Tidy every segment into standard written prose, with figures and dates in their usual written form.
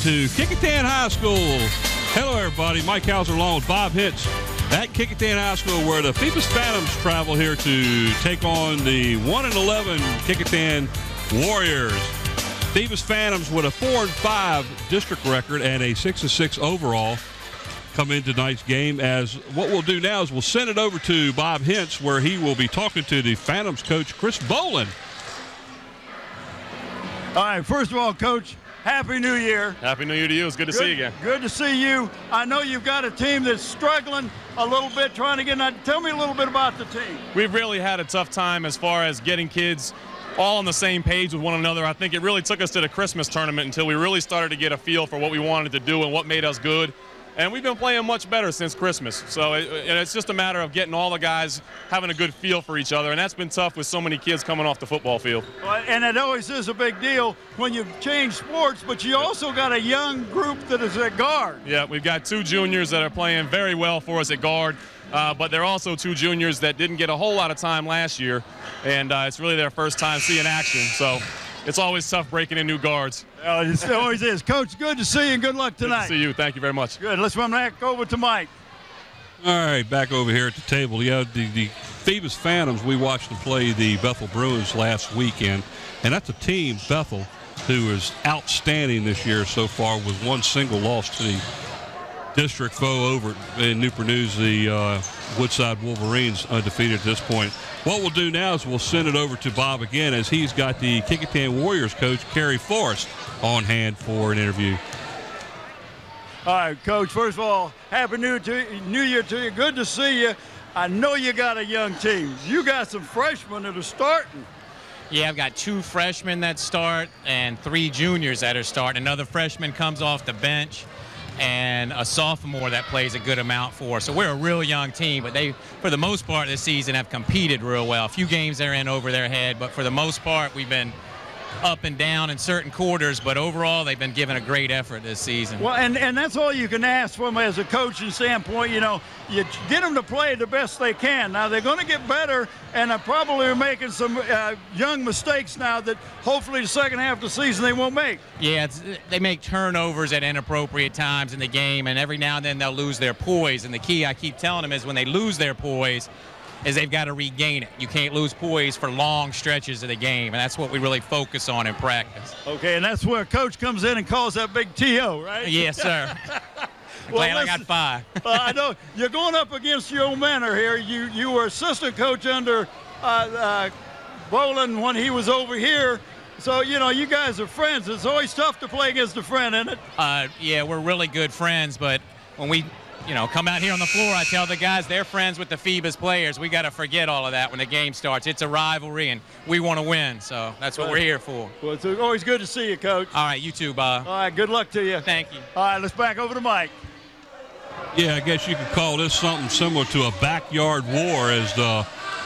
to Kecoughtan High School. Hello, everybody. Mike Hauser along with Bob Hitch at Kecoughtan High School, where the Phoebus Phantoms travel here to take on the 1-11 Kecoughtan Warriors. Phoebus Phantoms with a 4-5 district record and a 6-6 overall come in tonight's game. As what we'll do now is we'll send it over to Bob Hintz, where he will be talking to the Phantoms coach, Chris Boland. All right, first of all, Coach, Happy New Year. Happy New Year to you. It's good to see you again. Good to see you. I know you've got a team that's struggling a little bit, trying to get – tell me a little bit about the team. We've really had a tough time as far as getting kids all on the same page with one another. I think it really took us to the Christmas tournament until we really started to get a feel for what we wanted to do and what made us good. And we've been playing much better since Christmas. So it's just a matter of getting all the guys having a good feel for each other. And that's been tough with so many kids coming off the football field. Well, and it always is a big deal when you change sports, but you also got a young group that is at guard. Yeah, we've got two juniors that are playing very well for us at guard. But they're also two juniors that didn't get a whole lot of time last year. And it's really their first time seeing action. So it's always tough breaking in new guards. It always is. Coach, good to see you and good luck tonight. Good to see you. Thank you very much. Good. Let's run back over to Mike. All right, back over here at the table. Yeah, the Phoebus Phantoms, we watched them play the Bethel Bruins last weekend, and that's a team, Bethel, who is outstanding this year so far with one single loss to the district foe over in Newport News, the Woodside Wolverines, undefeated at this point. What we'll do now is we'll send it over to Bob again, as he's got the Kecoughtan Warriors coach, Kerry Forrest, on hand for an interview. All right, Coach, first of all, Happy New Year to you. Good to see you. I know you got a young team. You got some freshmen that are starting. Yeah, I've got 2 freshmen that start and 3 juniors that are starting. Another freshman comes off the bench, and a sophomore that plays a good amount for us. So we're a real young team, but they, for the most part this season, have competed real well. A few games they're in over their head, but for the most part we've been up and down in certain quarters, but overall they've been giving a great effort this season. Well, and that's all you can ask from as a coaching standpoint. You know, you get them to play the best they can. Now they're going to get better, and probably are making some young mistakes now that hopefully the second half of the season they won't make. Yeah, they make turnovers at inappropriate times in the game, and every now and then they'll lose their poise. And the key, I keep telling them, is when they lose their poise, is they've got to regain it. You can't lose poise for long stretches of the game, and that's what we really focus on in practice. Okay, and that's where Coach comes in and calls that big TO, right? Yes, sir. Glad I got 5. I know. You're going up against your old mentor here. You were assistant coach under Boland when he was over here. So, you know, you guys are friends. It's always tough to play against a friend, isn't it? Yeah, we're really good friends, but when we come out here on the floor, I tell the guys they're friends with the Phoebus players. We got to forget all of that when the game starts. It's a rivalry, and we want to win, so that's what we're here for. Well, it's always good to see you, Coach. All right, you too, Bob. All right, good luck to you. Thank you. All right, let's back over to Mike. Yeah, I guess you could call this something similar to a backyard war, as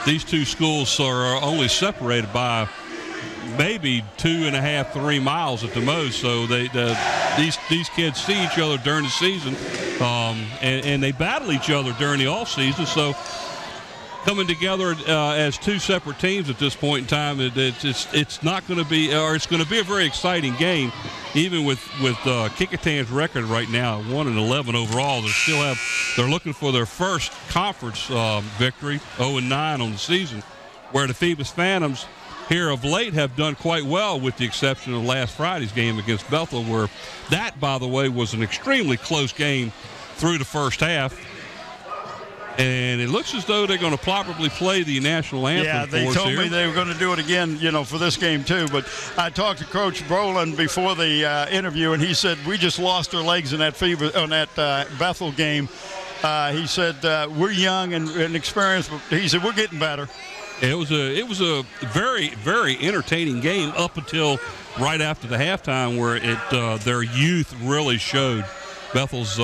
these two schools are only separated by maybe 2.5, 3 miles at the most. So these kids see each other during the season, and they battle each other during the off season. So coming together as 2 separate teams at this point in time, it's not going to be, or it's going to be a very exciting game. Even with Kecoughtan's record right now, 1-11 overall, they're looking for their first conference victory, 0-9 on the season, where the Phoebus Phantoms here of late have done quite well, with the exception of last Friday's game against Bethel, where that, by the way, was an extremely close game through the first half. And it looks as though they're going to probably play the national anthem. Yeah, they told me they were going to do it again, for this game too. But I talked to Coach Brolin before the interview, and he said we just lost our legs in that Bethel game. He said we're young and experienced, but he said we're getting better. It was a very, very entertaining game up until right after the halftime, where their youth really showed. Bethel's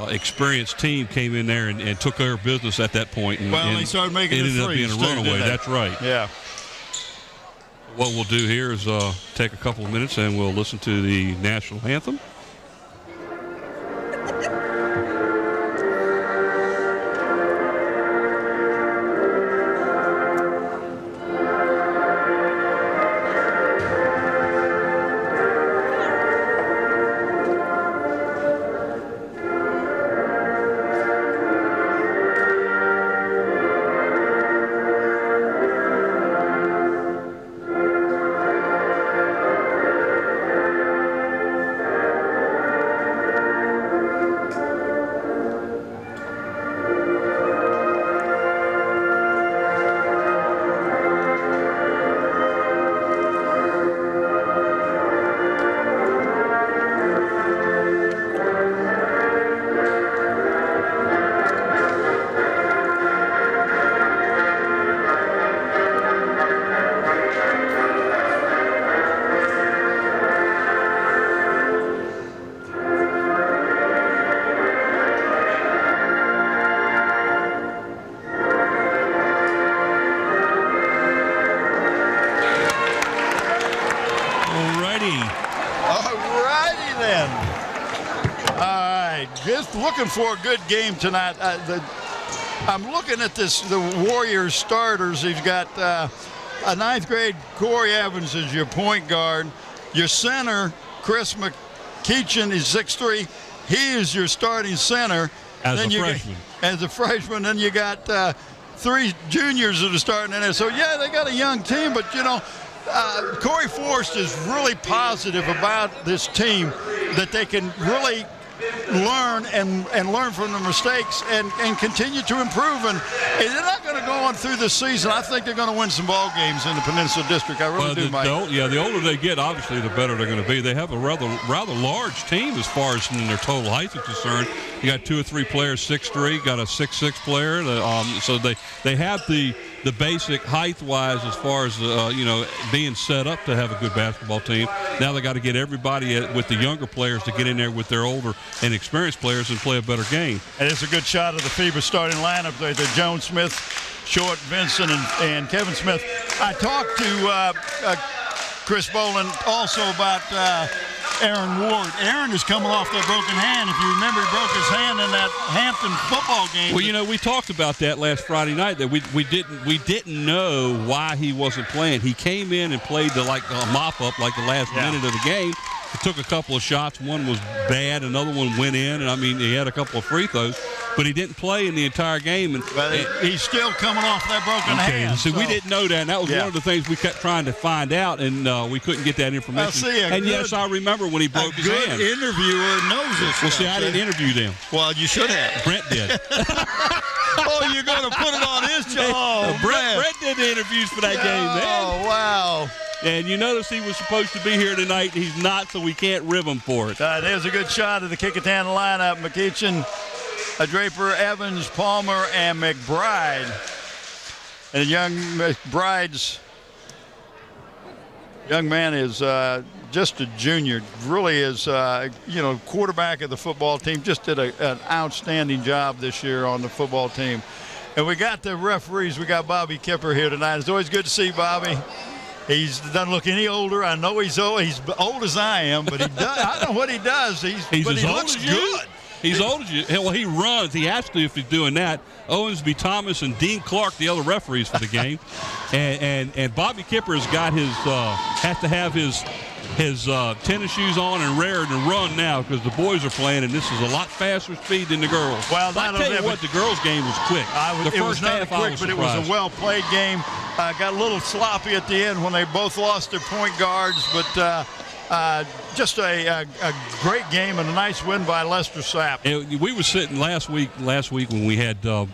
experienced team came in there and took care of business at that point. And they started making it ended up being a runaway. That's right. Yeah. What we'll do here is take a couple of minutes and we'll listen to the national anthem. just looking for a good game tonight. I'm looking at the Warriors starters. He's got a 9th grade Corey Evans as your point guard. Your center, Chris McKeechan, is 6'3". He is your starting center. As a freshman. As a freshman. Then you got 3 juniors that are starting in there. So, yeah, they got a young team. But, you know, Corey Forrest is really positive about this team, that they can really learn and learn from the mistakes and continue to improve. And they're not going to go on through this season. I think they're going to win some ball games in the Peninsula District. I really do, Mike. The older they get, obviously, the better they're going to be. They have a rather large team as far as in their total height is concerned. You got 2 or 3 players, 6'3", got a 6'6" player. So they have the basic height-wise as far as being set up to have a good basketball team. Now they got to get everybody with the younger players to get in there with their older and experienced players and play a better game. And it's a good shot of the Phoebus starting lineup there. The Jones Smith, Short, Vincent, and Kevin Smith. I talked to Chris Boland also about Aaron Ward. Aaron is coming off that broken hand. If you remember, he broke his hand in that Hampton football game. Well, we talked about that last Friday night, that we didn't know why he wasn't playing. He came in and played the mop-up like the last minute of the game. He took a couple of shots. One was bad. Another one went in. And, I mean, he had a couple of free throws. But he didn't play in the entire game. But he's still coming off that broken hand. So we didn't know that. And that was one of the things we kept trying to find out, and we couldn't get that information. Yes, I remember when he broke his hand. A good interviewer knows this. Well, see, I didn't interview them. Well, you should have. Brent did. Oh, you're going to put it on his job. Oh, Brent did the interviews for that game, man. Oh, wow. And you notice he was supposed to be here tonight. He's not, so we can't rib him for it. There's a good shot of the Kecoughtan lineup. McKeechan, Draper, Evans, Palmer, and McBride. And young McBride's young man is just a junior. Really is, quarterback of the football team. Just did an outstanding job this year on the football team. And we got the referees. We got Bobby Kipper here tonight. It's always good to see Bobby. He doesn't look any older. I know he's old. He's old as I am, but he does. I don't know what he does. But he looks good. He's old as you. Well, he runs. He has to if he's doing that. Owensby Thomas and Dean Clark, the other referees for the game, and Bobby Kipper's got has to have his tennis shoes on and raring to run now because the boys are playing, and this is a lot faster speed than the girls. Well, I tell you what, the girls' game was quick. It was not quick, but it was a well-played game. Got a little sloppy at the end when they both lost their point guards, but just a great game and a nice win by Lester Sapp. We were sitting last week when we had your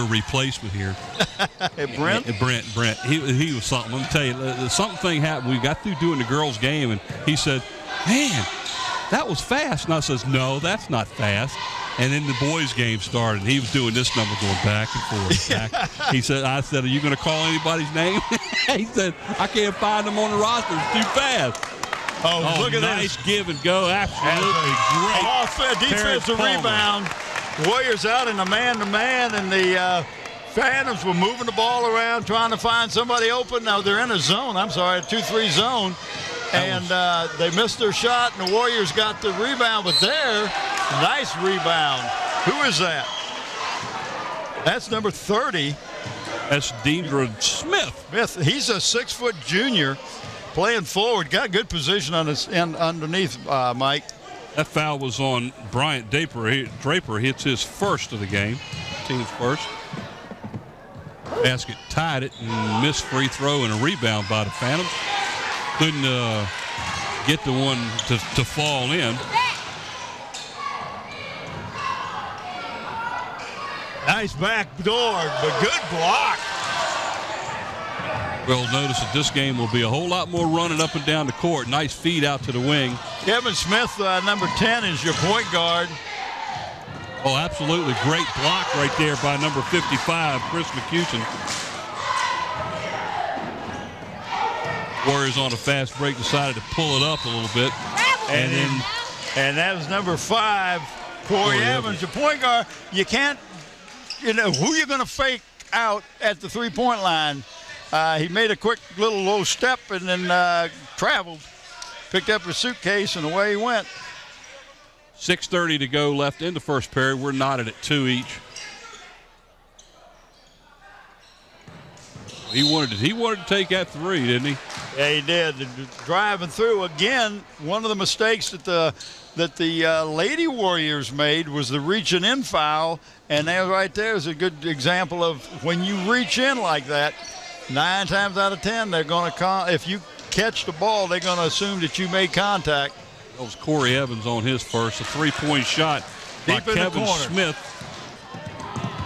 replacement here. Brent? Brent. He was something. Let me tell you, something happened. We got through doing the girls' game, and he said, "Man, that was fast." And I says, "No, that's not fast." And then the boys' game started, and he was doing this number going back and forth. He said, I said, "Are you going to call anybody's name?" He said, "I can't find them on the roster. It's too fast." Oh, look at nice this. Give and go. Absolutely great. Off defensive rebound. Warriors out in a man-to-man, and the Phantoms were moving the ball around, trying to find somebody open. Now they're in a zone. I'm sorry, a 2-3 zone. And they missed their shot, and the Warriors got the rebound. But there, nice rebound. Who is that? That's number 30. That's Deandra Smith. He's a 6-foot junior playing forward. Got good position on his end underneath, Mike. That foul was on Bryant Draper. Draper hits his first of the game, team's first. Basket tied it and missed free throw and a rebound by the Phantoms. Couldn't get the one to fall in. Nice back door, but good block. We'll notice that this game will be a whole lot more running up and down the court. Nice feed out to the wing. Kevin Smith, number 10, is your point guard. Oh, absolutely. Great block right there by number 55, Chris McKeechan. Warriors on a fast break decided to pull it up a little bit. And that was number 5, Corey Evans, your point guard. You can't, who you're going to fake out at the three-point line. He made a quick little step and then traveled, picked up his suitcase, and away he went. 6:30 to go left in the first period. We're knotted at 2 each. He wanted to take that 3, didn't he? Yeah, he did. Driving through again. One of the mistakes that the Lady Warriors made was the reaching in foul, and that right there is a good example of when you reach in like that. 9 times out of 10, they're going to if you catch the ball, they're going to assume that you made contact. That was Corey Evans on his first. A 3-point shot by Deep in Kevin the corner. Smith.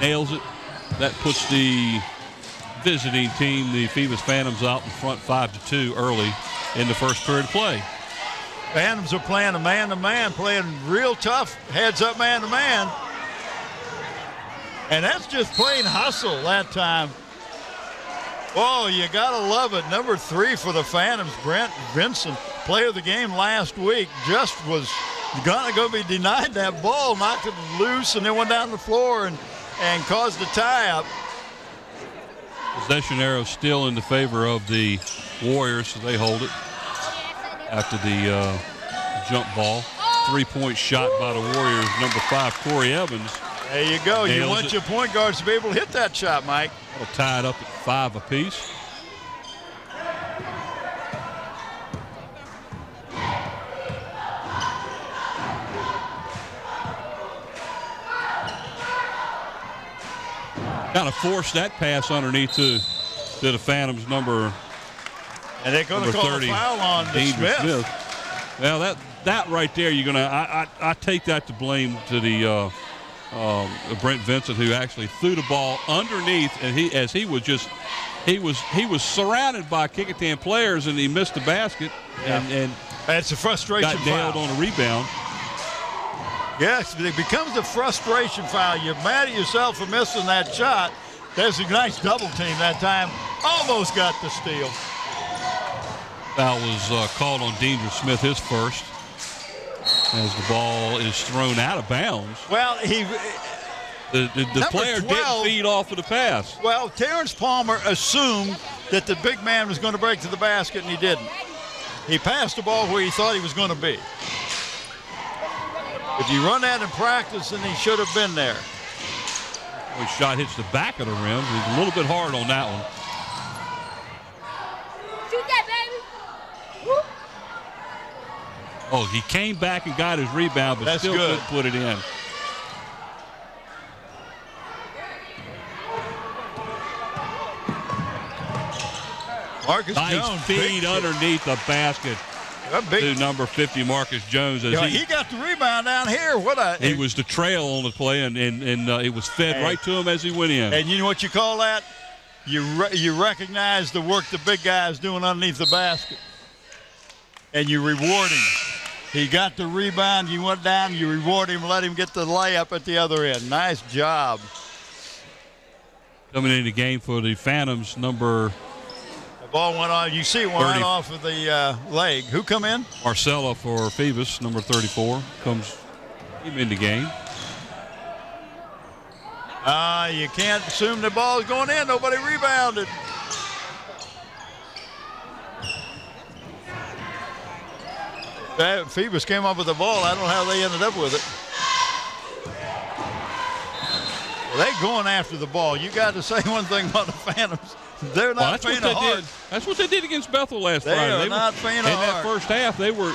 Nails it. That puts the visiting team, the Phoebus Phantoms, out in front 5-2 early in the first period of play. Phantoms are playing a man-to-man, playing real tough, heads-up man-to-man. And that's just plain hustle that time. Oh, you got to love it. Number 3 for the Phantoms, Brent Vincent, player of the game last week, just was going to be denied that ball, knocked it loose, and then went down the floor and caused a tie-up. Possession arrow still in the favor of the Warriors, so they hold it after the jump ball. 3-point shot by the Warriors, number 5, Corey Evans. There you go. You Nails want it. your point guards to be able to hit that shot, Mike. That'll tie it up at 5 apiece. Kind of forced that pass underneath to the Phantoms number. And they're going to call 30, a foul on Smith. Well, that right there, you're going to. I take that to blame to the Brent Vincent, who actually threw the ball underneath, and he was surrounded by Kecoughtan players, and he missed the basket, and that's a frustration got nailed foul. on a rebound. Yes, it becomes a frustration foul. You're mad at yourself for missing that shot. There's a nice double team that time. Almost got the steal. Foul was called on Deandre Smith, his first, as the ball is thrown out of bounds. Well, the player 12, didn't feed off of the pass. Well, Terrence Palmer assumed that the big man was going to break to the basket, and he didn't. He passed the ball where he thought he was going to be. If you run that in practice, then he should have been there. His shot hits the back of the rim. He's a little bit hard on that one. Shoot that, baby. Woo. Oh, he came back and got his rebound, but That's still good. couldn't put it in. Marcus Nice Jones. feed underneath the basket to number 50, Marcus Jones. As He got the rebound down here. he was the trail on the play, and it was fed right to him as he went in. And you know what you call that? You recognize the work the big guy is doing underneath the basket, and you reward him. He got the rebound. You went down. You reward him. Let him get the layup at the other end. Nice job. Coming into the game for the Phantoms, number The ball went on. You see it went right off of the leg. Who come in? Marcella for Phoebus, number 34, comes in the game. You can't assume the ball is going in. Nobody rebounded. Phoebus came up with the ball. I don't know how they ended up with it. Well, they're going after the ball. You got to say one thing about the Phantoms. They're not faint of heart. That's what they did against Bethel last They Friday. are not faint of in that heart. first half, they were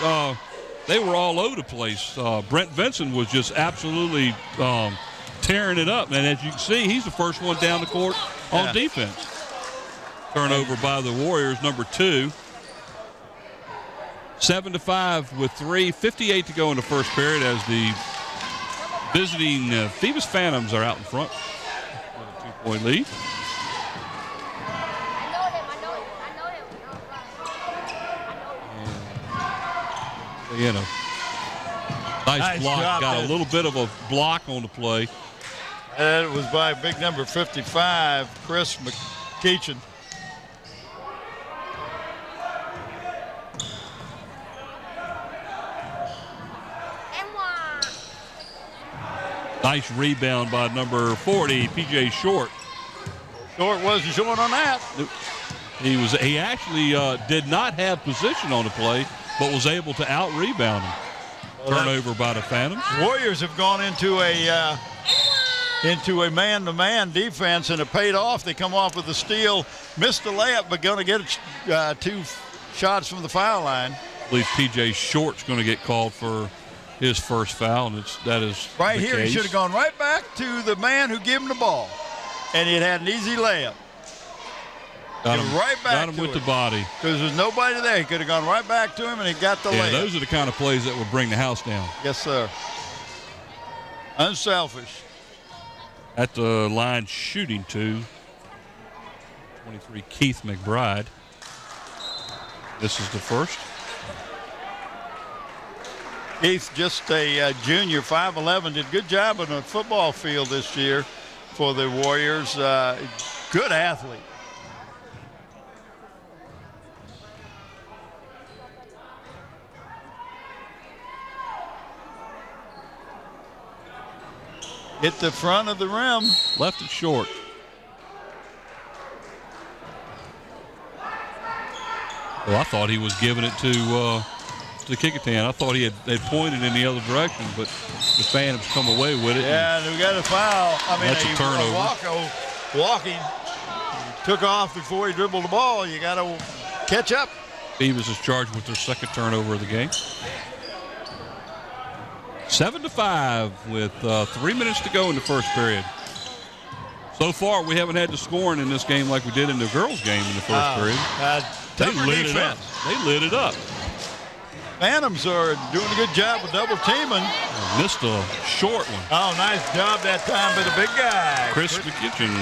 all over the place. Brent Vincent was just absolutely tearing it up. And as you can see, he's the first one down the court on defense. Turnover by the Warriors, number 2. 7-5 with 3:58 to go in the first period as the visiting Phoebus Phantoms are out in front with a 2-point lead. You know, nice block. Got a little bit of a block on the play. And it was by big number 55, Chris McKeachin. Nice rebound by number 40, P.J. Short. Short wasn't showing on that. He actually did not have position on the play, but was able to out-rebound him. Turnover by the Phantoms. Warriors have gone into a man-to-man defense, and it paid off. They come off with a steal, missed the layup, but going to get 2 shots from the foul line. I believe T.J. Short's going to get called for his first foul, and that is right the here. case. He should have gone right back to the man who gave him the ball, and he had an easy layup. Got him right back got him to with it. the body. Because there's nobody there. He could have gone right back to him, and he got the layup. Those are the kind of plays that would bring the house down. Yes, sir. Unselfish. At the line shooting 23, Keith McBride. This is the first. Keith, just a junior, 5'11", did a good job on the football field this year for the Warriors. Good athlete. Hit the front of the rim. Left it short. Well, I thought he was giving it to Kecoughtan. I thought they pointed in the other direction, but the Phantoms come away with it. Yeah, we got a foul. That's a turnover. Walking. Took off before he dribbled the ball. You got to catch up. Phoebus is charged with their second turnover of the game. 7-5 with 3 minutes to go in the first period. So far, we haven't had the scoring in this game like we did in the girls' game in the first period. They lit it up. They lit it up. Phantoms are doing a good job with double teaming. Missed a short one. Oh, nice job that time by the big guy. Chris McKitchen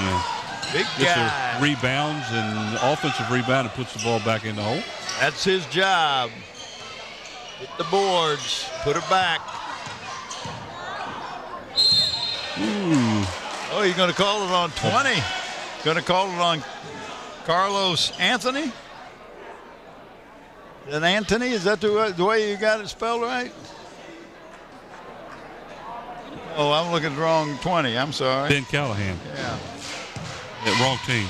big gets guy. a rebounds and offensive rebound and puts the ball back in the hole. That's his job. Hit the boards. Put it back. Ooh. Oh, you're going to call it on 20. Going to call it on Carlos Anthony? Is that Anthony? Is that the way you got it spelled right? Oh, I'm looking at the wrong 20. I'm sorry. Ben Callahan. Yeah, wrong team.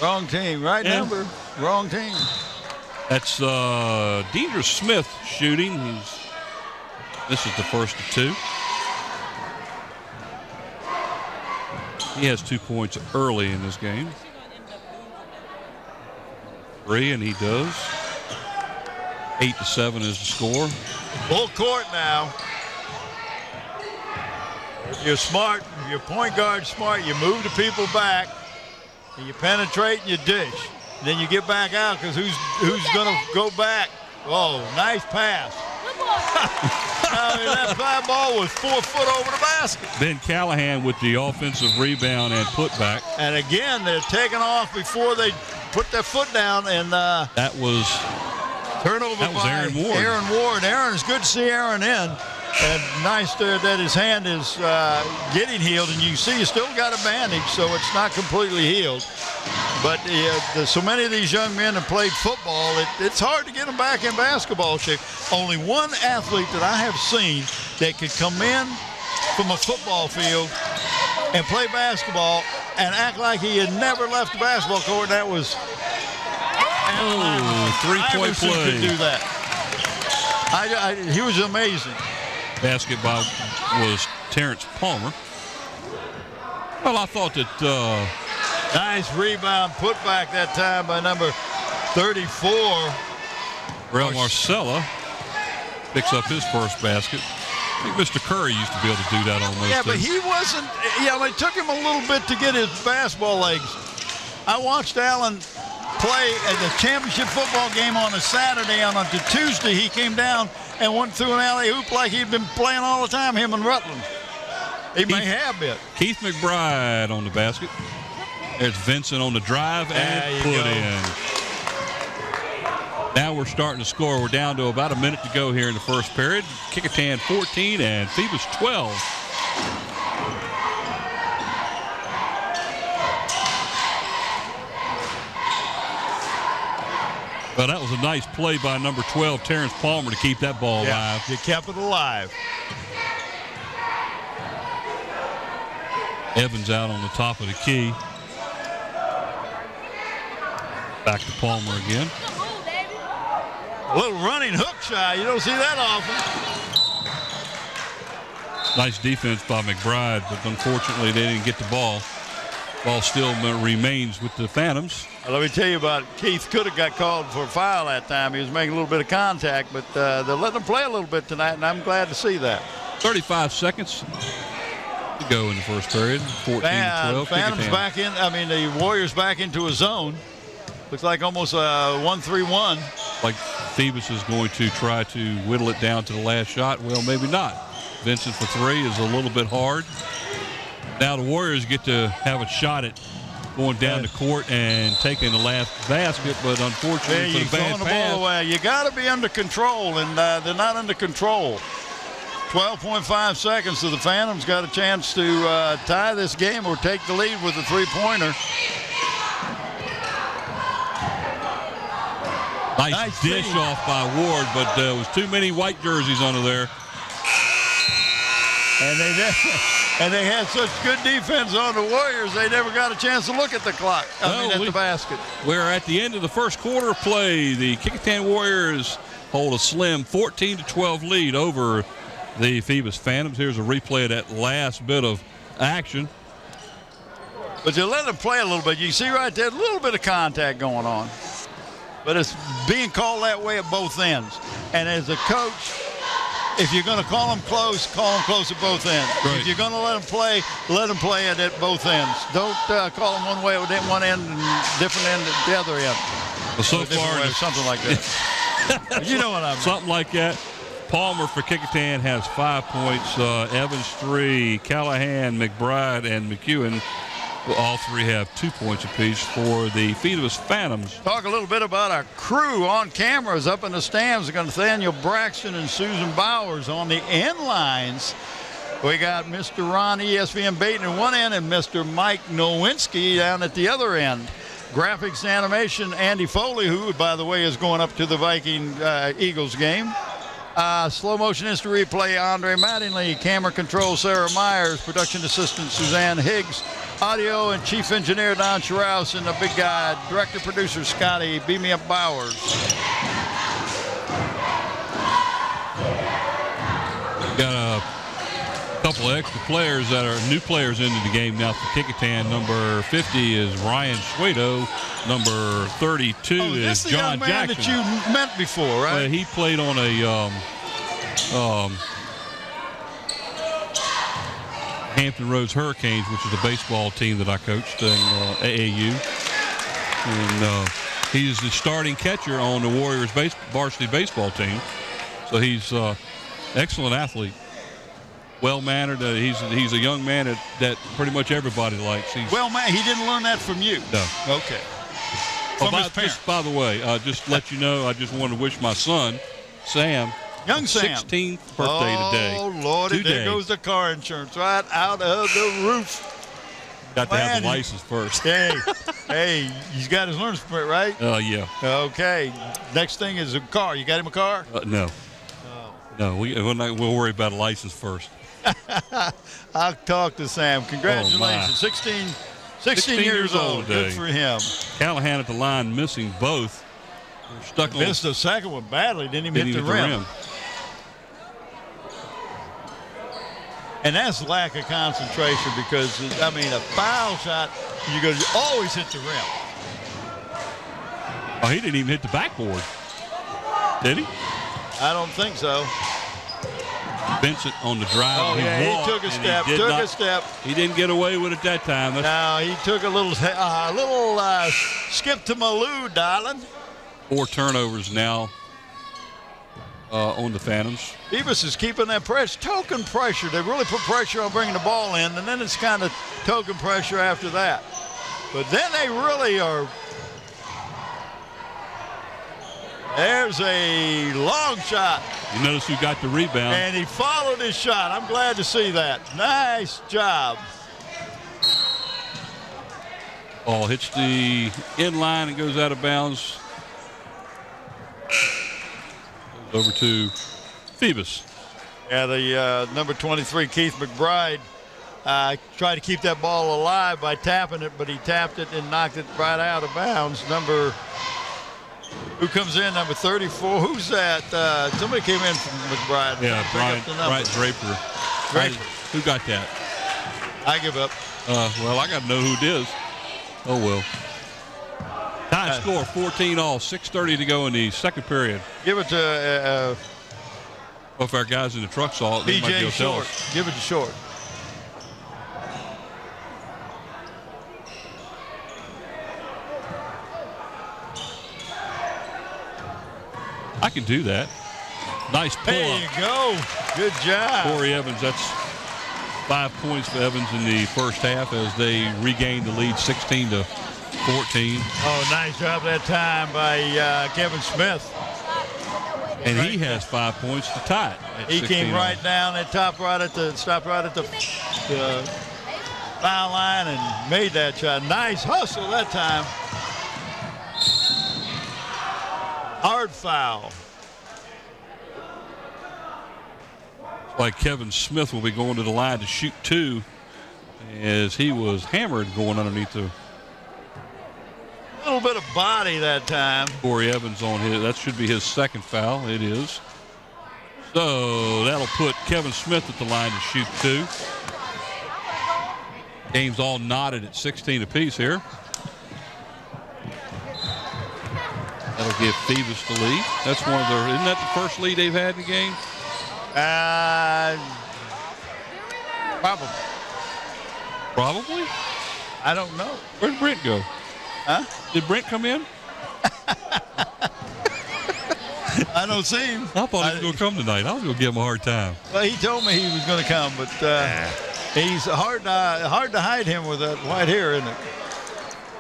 wrong team. Right number. Wrong team. That's Deidre Smith shooting. This is the first of 2. He has 2 points early in this game. 3, and he does. 8-7 is the score. Full court now. If you're smart, if you're point guard smart, you move the people back, and you penetrate and you dish. Then you get back out because who's going to go back? Oh, nice pass. That fly ball was 4 foot over the basket. Ben Callahan with the offensive rebound and putback. And again, they're taking off before they put their foot down, and that was turnover by Aaron Ward. Aaron Ward. Aaron, it's good to see Aaron in. And nice that his hand is getting healed, and you see he's still got a bandage, so it's not completely healed. But so many of these young men have played football, it's hard to get them back in basketball shape. Only one athlete that I have seen that could come in from a football field and play basketball and act like he had never left the basketball court, and that was three-point Iverson play. could do that. He was amazing. Basketball was Terrence Palmer. Well, I thought that nice rebound put back that time by number 34. Real Marcella picks up his first basket. I think Mr. Curry used to be able to do that almost. Yeah, but he wasn't. Yeah, it took him a little bit to get his basketball legs. I watched Allen play at the championship football game on a Saturday. On a Tuesday, he came down and went through an alley-oop like he'd been playing all the time, him and Rutland. He may have been. Keith McBride on the basket. There's Vincent on the drive and put in. Now we're starting to score. We're down to about a minute to go here in the first period. Kecoughtan 14 and Phoebus 12. Well, that was a nice play by number 12, Terrence Palmer, to keep that ball alive. He kept it alive. Evans out on the top of the key. Back to Palmer again. A little running hook shot. You don't see that often. Nice defense by McBride, but unfortunately they didn't get the ball. Ball still remains with the Phantoms. Let me tell you about it. Keith could have got called for a foul that time. He was making a little bit of contact, but they're letting him play a little bit tonight, and I'm glad to see that. 35 seconds to go in the first period. 14-12. Phantoms back in. The Warriors back into a zone. Looks like almost a 1-3-1. Like Phoebus is going to try to whittle it down to the last shot. Well, maybe not. Vincent for three is a little bit hard. Now the Warriors get to have a shot at going down the court and taking the last basket, but unfortunately for the bad the ball away. You got to be under control, and they're not under control. 12.5 seconds, so the Phantoms got a chance to tie this game or take the lead with a three-pointer. Nice dish off by Ward, but there was too many white jerseys under there. And they had such good defense on the Warriors, they never got a chance to look at the clock. At the basket. We're at the end of the first quarter of play. The Kecoughtan Warriors hold a slim 14-12 lead over the Phoebus Phantoms. Here's a replay of that last bit of action. But you let them play a little bit. You see right there, a little bit of contact going on. But it's being called that way at both ends. And as a coach, if you're going to call them close at both ends. Right. If you're going to let them play it at both ends. Don't call them one way at one end and different end at the other end. Well, so far, something like that. You know what I mean. Something like that. Palmer for Kecoughtan has 5 points. Evans 3. Callahan, McBride, and McEwen. All three have 2 points apiece for the Phoebus Phantoms. Talk a little bit about our crew on cameras up in the stands. We got Nathaniel Braxton and Susan Bowers on the end lines. We got Mr. Ron ESPN Baton at one end and Mr. Mike Nowinski down at the other end. Graphics and animation, Andy Foley, who, by the way, is going up to the Viking Eagles game. Slow motion instant replay, Andre Mattingly. Camera control, Sarah Myers. Production assistant, Suzanne Higgs. Audio and chief engineer, Don Schraus. And the big guy, director producer, Scotty Beam Me Up Bowers. Got a couple of extra players that are new players into the game now for Kecoughtan. Number 50 is Ryan Schwado. Number 32 is John man Jackson. That you met before, right? He played on a Hampton Roads Hurricanes, which is a baseball team that I coached in AAU. And he's the starting catcher on the Warriors varsity baseball team. So he's excellent athlete. Well-mannered. He's a young man that pretty much everybody likes. He didn't learn that from you. No. Okay. Just by the way, just to let you know, I just want to wish my son, Sam, young Sam, 16th birthday today. Oh, Lordy, there goes the car insurance right out of the roof. Got to have the license first. Hey, he's got his learner's permit, right? Yeah. Okay. Next thing is a car. You got him a car? No. No, we'll worry about a license first. I'll talk to Sam. Congratulations. 16 years old. Good for him. Callahan at the line missing both. Stuck missed the second one badly. Didn't even hit the rim. And that's lack of concentration because, a foul shot, you always hit the rim. Oh, he didn't even hit the backboard. Did he? I don't think so. Vincent on the drive. Oh, he took a step. He didn't get away with it that time. No, he took a little skip to Malou, darling. 4 turnovers now on the Phantoms. Phoebus is keeping that pressure, token pressure. They really put pressure on bringing the ball in, and then it's kind of token pressure after that. But then they really are. There's a long shot. You notice who got the rebound. And he followed his shot. I'm glad to see that. Nice job. Ball hits the in line and goes out of bounds. Goes over to Phoebus. Yeah, the number 23, Keith McBride, tried to keep that ball alive by tapping it, but he tapped it and knocked it right out of bounds. Number Who comes in, number 34? Who's that? Somebody came in from McBride. Yeah, Brian Draper. Who got that? I give up. Well, I got to know who it is. Oh, well. Tie score, 14-all, 6:30 to go in the second period. Give it to Well, if our guys in the truck saw it, they might be able to tell Short. us. Give it to Short. I can do that. Nice pull There up. you go. Good job. Corey Evans, that's 5 points for Evans in the first half as they regained the lead 16-14. Oh, nice job that time by Kevin Smith. And he has 5 points to tie it. He came right down and stopped right at the foul line and made that shot. Nice hustle that time. Hard foul. Like Kevin Smith will be going to the line to shoot 2 as he was hammered going underneath the. A little bit of body that time. Corey Evans on his. That should be his second foul. It is. So that'll put Kevin Smith at the line to shoot 2. Game's all knotted at 16 apiece here. That'll give Phoebus the lead. That's one of their. Isn't that the first lead they've had in the game? Probably. Probably. I don't know. Where'd Brent go? Huh? Did Brent come in? I don't see him. I thought he was going to come tonight. I was going to give him a hard time. Well, he told me he was going to come, but he's hard to hide him with that white hair, isn't it?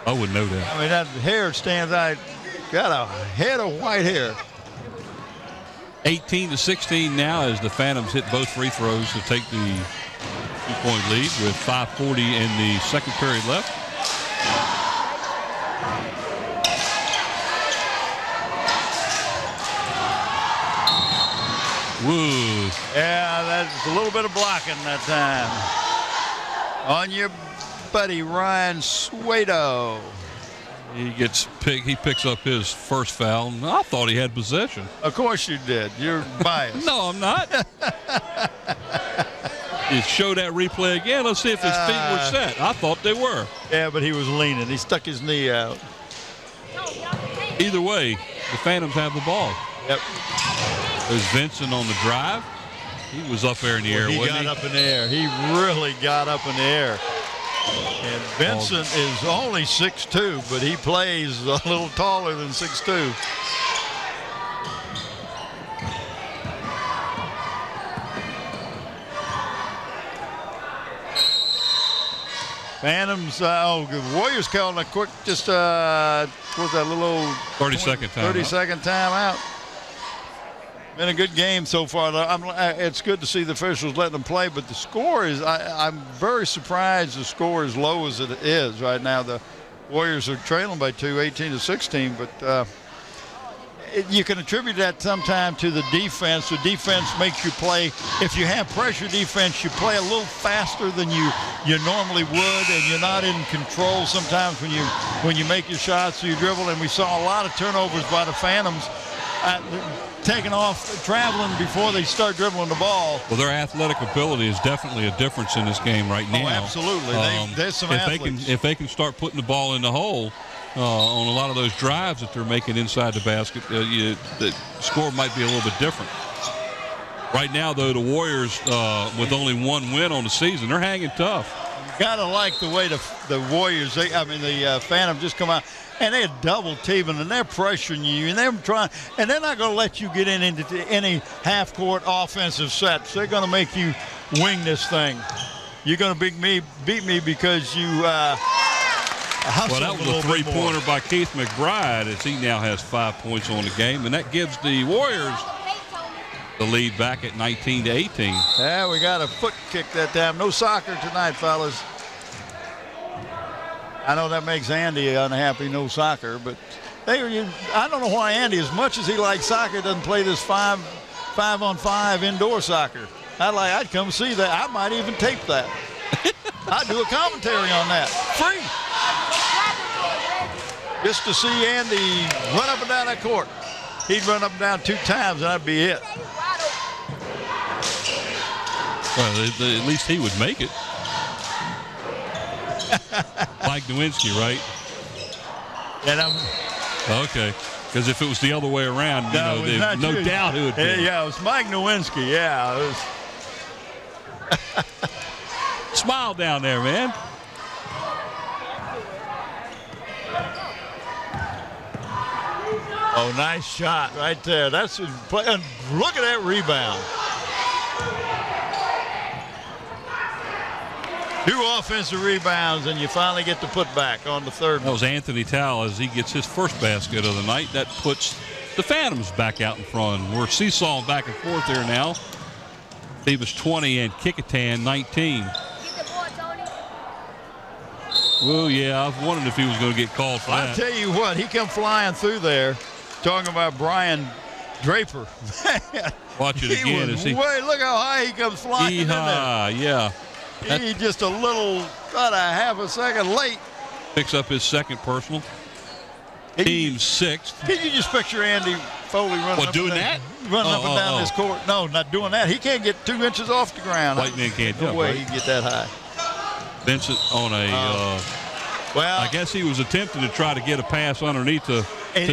I wouldn't know that. I mean, that hair stands out. Got a head of white hair. 18-16 now as the Phantoms hit both free throws to take the 2-point lead with 5:40 in the second period left. Woo. Yeah, that's a little bit of blocking that time. On your buddy Ryan Suedo. He picks up his first foul. And I thought he had possession. Of course you did. You're biased. No, I'm not. You show that replay again. Let's see if his feet were set. I thought they were. Yeah, but he was leaning. He stuck his knee out. Either way, the Phantoms have the ball. Yep. There's Vincent on the drive. He was up there in the air, wasn't he? He got up in the air. He really got up in the air. And Vincent is only 6'2", but he plays a little taller than 6'2". Phantoms, the Warriors calling a quick, just what's that little old 30-second timeout. 30-second timeout. Been a good game so far. It's good to see the officials letting them play, but the score is, I'm very surprised the score is low as it is right now. The Warriors are trailing by 2, 18-16, but you can attribute that sometime to the defense. The defense makes you play. If you have pressure defense, you play a little faster than you normally would, and you're not in control sometimes when you make your shots, so you dribble. And we saw a lot of turnovers by the Phantoms. Taking off, traveling before they start dribbling the ball. Well, their athletic ability is definitely a difference in this game right now. Oh, absolutely. There's some athletes. If they can start putting the ball in the hole on a lot of those drives that they're making inside the basket, the score might be a little bit different. Right now, though, the Warriors, with only one win on the season, they're hanging tough. You gotta like the way the Warriors, the Phantom just come out. And they're double teaming and they're pressuring you and they're trying, and they're not going to let you get into any half-court offensive sets. They're going to make you wing this thing. You're going to beat me because you hustle. Well, that was a three-pointer by Keith McBride as he now has 5 points on the game, and that gives the Warriors the lead back at 19-18. Yeah, we got a foot kick that time. No soccer tonight, fellas. I know that makes Andy unhappy, no soccer, but I don't know why Andy, as much as he likes soccer, doesn't play this 5-on-5 indoor soccer. I'd come see that. I might even tape that. I'd do a commentary on that. Free. just to see Andy run up and down that court. He'd run up and down 2 times, and that'd be it. Well, at least he would make it. Mike Nowinski, right? And okay. Because if it was the other way around, no doubt who would be. Yeah, it was Mike Nowinski. Yeah, it was. Smile down there, man. Oh, nice shot right there. That's look at that rebound. 2 offensive rebounds, and you finally get the putback on the third. That was Anthony Towle as he gets his first basket of the night. That puts the Phantoms back out in front. We're seesawing back and forth there now. Phoebus 20 and Kecoughtan 19. Well, yeah, I was wondering if he was going to get called for that. I'll tell you what, he come flying through there, talking about Brian Draper. Watch it again. Look how high he comes flying in there. Yeah. He just a little, about a half a second late. Picks up his second personal. Team's 6th. Can you just picture Andy Foley running up doing and that? Running up and down this court. No, not doing that. He can't get 2 inches off the ground. White man can't no jump, way right? he can get that high. Vincent on a, I guess he was attempting to try to get a pass underneath to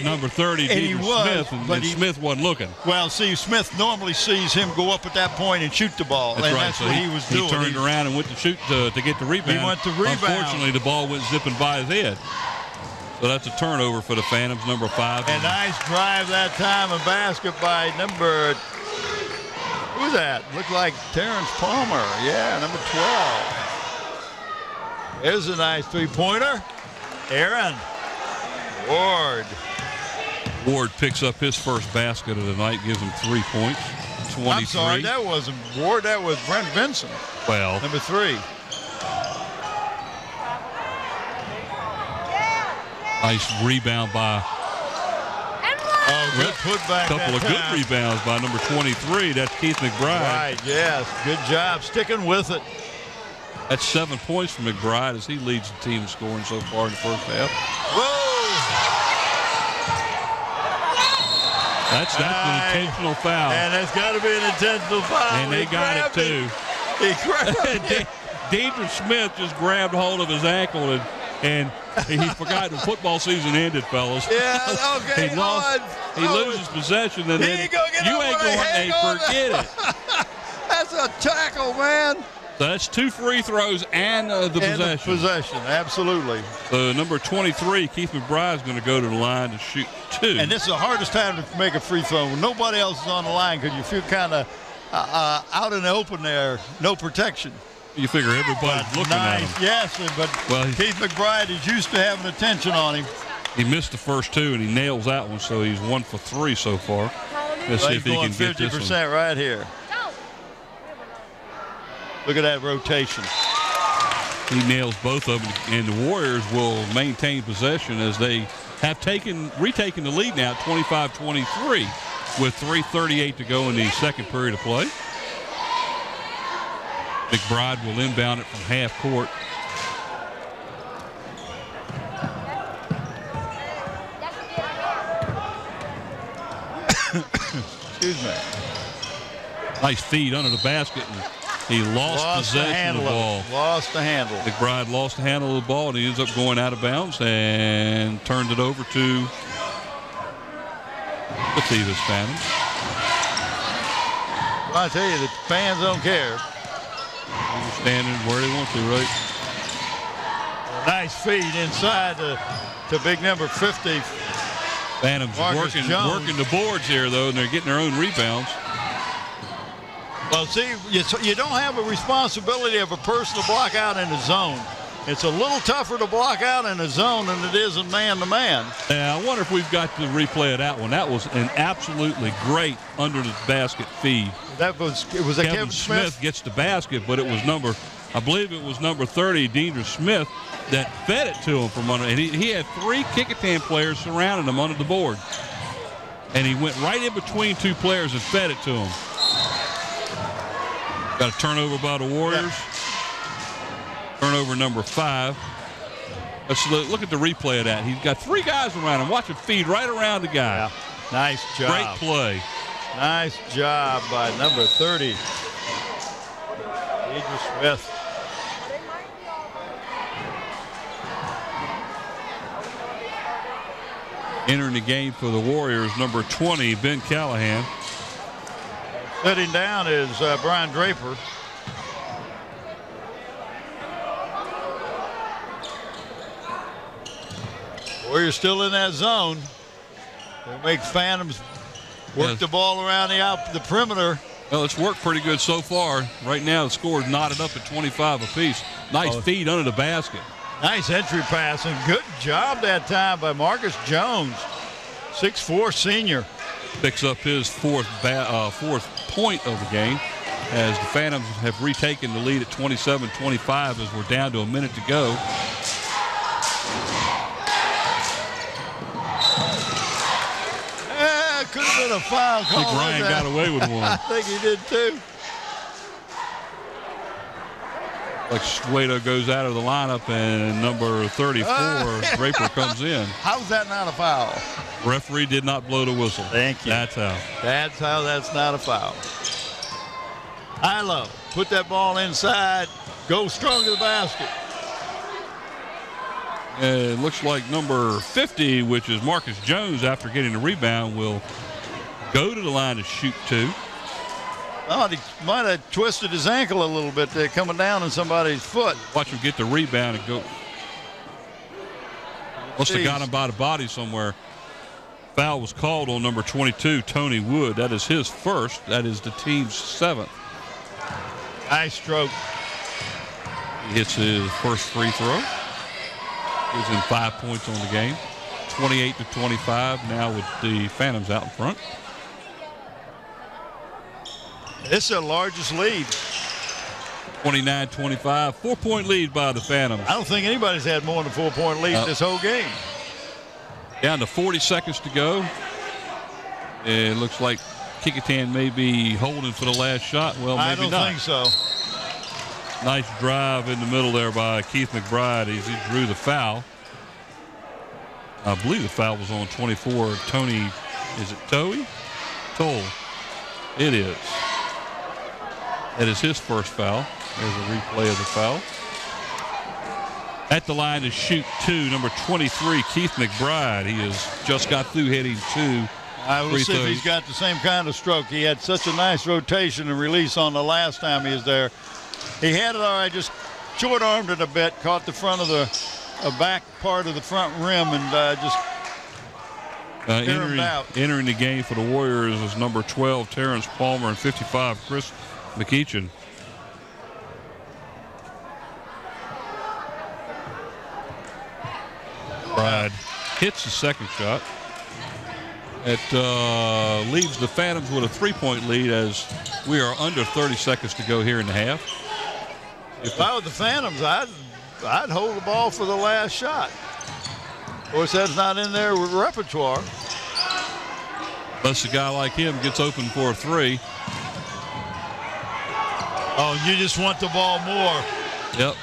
number 30, Deidre Smith, and Smith wasn't looking. Well, see, Smith normally sees him go up at that point and shoot the ball, that's what he was doing. He turned around and went to shoot to get the rebound. He went to rebound. Unfortunately, the ball went zipping by his head. So that's a turnover for the Phantoms, number 5. And nice drive that time, a basket by number, who's that? Looked like Terrence Palmer. Yeah, number 12. There's a nice 3-pointer. Aaron Ward. Ward picks up his first basket of the night, gives him 3 points. 23. I'm sorry, that wasn't Ward. That was Brent Vinson. Well, number 3. Nice rebound by. Oh, good putback. Couple of good rebounds by number 23. That's Keith McBride. Right. Yes. Good job sticking with it. That's 7 points for McBride as he leads the team in scoring so far in the first half. Whoa! That's an intentional foul. And that's got to be an intentional foul. And they got it too. He grabbed it. Deidre Smith just grabbed hold of his ankle and he forgot the football season ended, fellas. Yeah, okay. He loses possession and then you ain't going to forget it. That's a tackle, man. So that's 2 free throws and the possession. Possession, absolutely. So number 23, Keith McBride, is going to go to the line to shoot 2. And this is the hardest time to make a free throw when nobody else is on the line because you feel kind of out in the open there, no protection. You figure everybody's looking at him. Yes, but Keith McBride is used to having attention on him. He missed the first 2 and he nails that one, so he's 1 for 3 so far. Let's see if he can get this one. 50% right here. Look at that rotation. He nails both of them, and the Warriors will maintain possession as they have retaken the lead now at 25-23 with 3:38 to go in the second period of play. McBride will inbound it from half court. Excuse me. Nice feed under the basket, and he lost possession of the ball. Lost the handle. McBride lost the handle of the ball, and he ends up going out of bounds and turned it over to the Phoebus Phantoms. Well, I tell you, the fans don't care. They're standing where they want to, right? Nice feed inside to big number 50. Phantoms working the boards here, though, and they're getting their own rebounds. Well, see, you don't have a responsibility of a person to block out in the zone. It's a little tougher to block out in the zone than it is in man-to-man. Yeah, I wonder if we've got the replay of that one. That was an absolutely great under the basket feed. It was a Kevin Smith gets the basket, but it was I believe it was number 30, Deidre Smith, that fed it to him from under. And he had 3 Kecoughtan players surrounding him under the board. And he went right in between 2 players and fed it to him. Got a turnover by the Warriors. Yeah. Turnover number 5. Let's look at the replay of that. He's got 3 guys around him. Watch him feed right around the guy. Yeah. Nice job. Great play. Nice job by number 30, Deidre Smith. Entering the game for the Warriors, number 20, Ben Callahan. Sitting down is Brian Draper. Warriors still in that zone. They'll make Phantoms work the ball around the perimeter. Well, it's worked pretty good so far. Right now, the score is knotted up at 25 apiece. Nice feed under the basket. Nice entry pass, and good job that time by Marcus Jones, 6'4" senior. Picks up his fourth point of the game as the Phantoms have retaken the lead at 27-25 as we're down to a minute to go. Could have been a foul call. I think Ryan got away with one. I think he did too. Like Suedo goes out of the lineup and number 34, Draper, comes in. How's that not a foul? Referee did not blow the whistle. Thank you. That's how. That's how that's not a foul. Ilo, put that ball inside. Go strong to the basket. It looks like number 50, which is Marcus Jones, after getting the rebound, will go to the line to shoot 2. Oh, he might have twisted his ankle a little bit there, coming down on somebody's foot. Watch him get the rebound and go. Must have got him by the body somewhere. Foul was called on number 22, Tony Wood. That is his first. That is the team's 7th. Nice stroke. He hits his first free throw. Gives him 5 points on the game. 28-25 now with the Phantoms out in front. This is the largest lead. 29-25, 4-point lead by the Phantoms. I don't think anybody's had more than a 4-point lead this whole game. Down to 40 seconds to go. It looks like Kecoughtan may be holding for the last shot. Well, maybe not. I don't think so. Nice drive in the middle there by Keith McBride. He drew the foul. I believe the foul was on 24. Tony, is it Toey? Toll. It is. That is his first foul. There's a replay of the foul. At the line to shoot 2, number 23, Keith McBride. He has just got through hitting 2. I will see if he's got the same kind of stroke. He had such a nice rotation and release on the last time he was there. He had it all right, just short-armed it a bit, caught the front of the back part of the front rim, and just entering the game for the Warriors is number 12, Terrence Palmer, and 55, Chris McEachin. Bride hits the second shot. It leaves the Phantoms with a 3-point lead as we are under 30 seconds to go here in the half. If I were the Phantoms, I'd hold the ball for the last shot. Of course, that's not in their repertoire. Unless a guy like him gets open for a 3. Oh, you just want the ball more. Yep.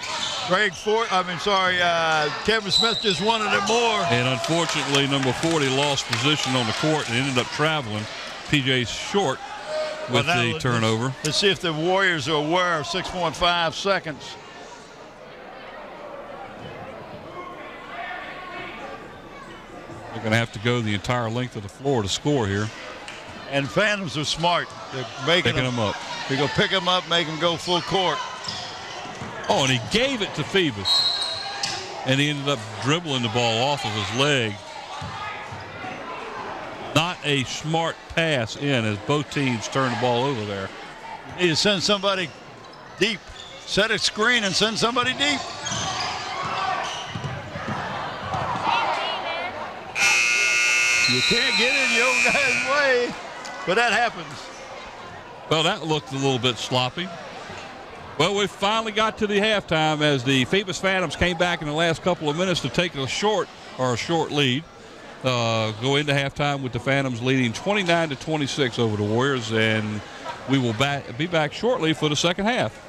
Kevin Smith just wanted it more. And unfortunately, number 40 lost position on the court and ended up traveling. PJ Short with the turnover. Let's see if the Warriors are aware of 6.5 seconds. They're going to have to go the entire length of the floor to score here. And Phantoms are smart. They're picking them up. They're going to pick them up, make them go full court. Oh, and he gave it to Phoebus. And he ended up dribbling the ball off of his leg. Not a smart pass in as both teams turn the ball over there. You need to send somebody deep. Set a screen and send somebody deep. You can't get in your own guy's way, but that happens. Well, that looked a little bit sloppy. Well, we finally got to the halftime as the Phoebus Phantoms came back in the last couple of minutes to take a short lead. Go into halftime with the Phantoms leading 29-26 over the Warriors, and we will be back shortly for the second half.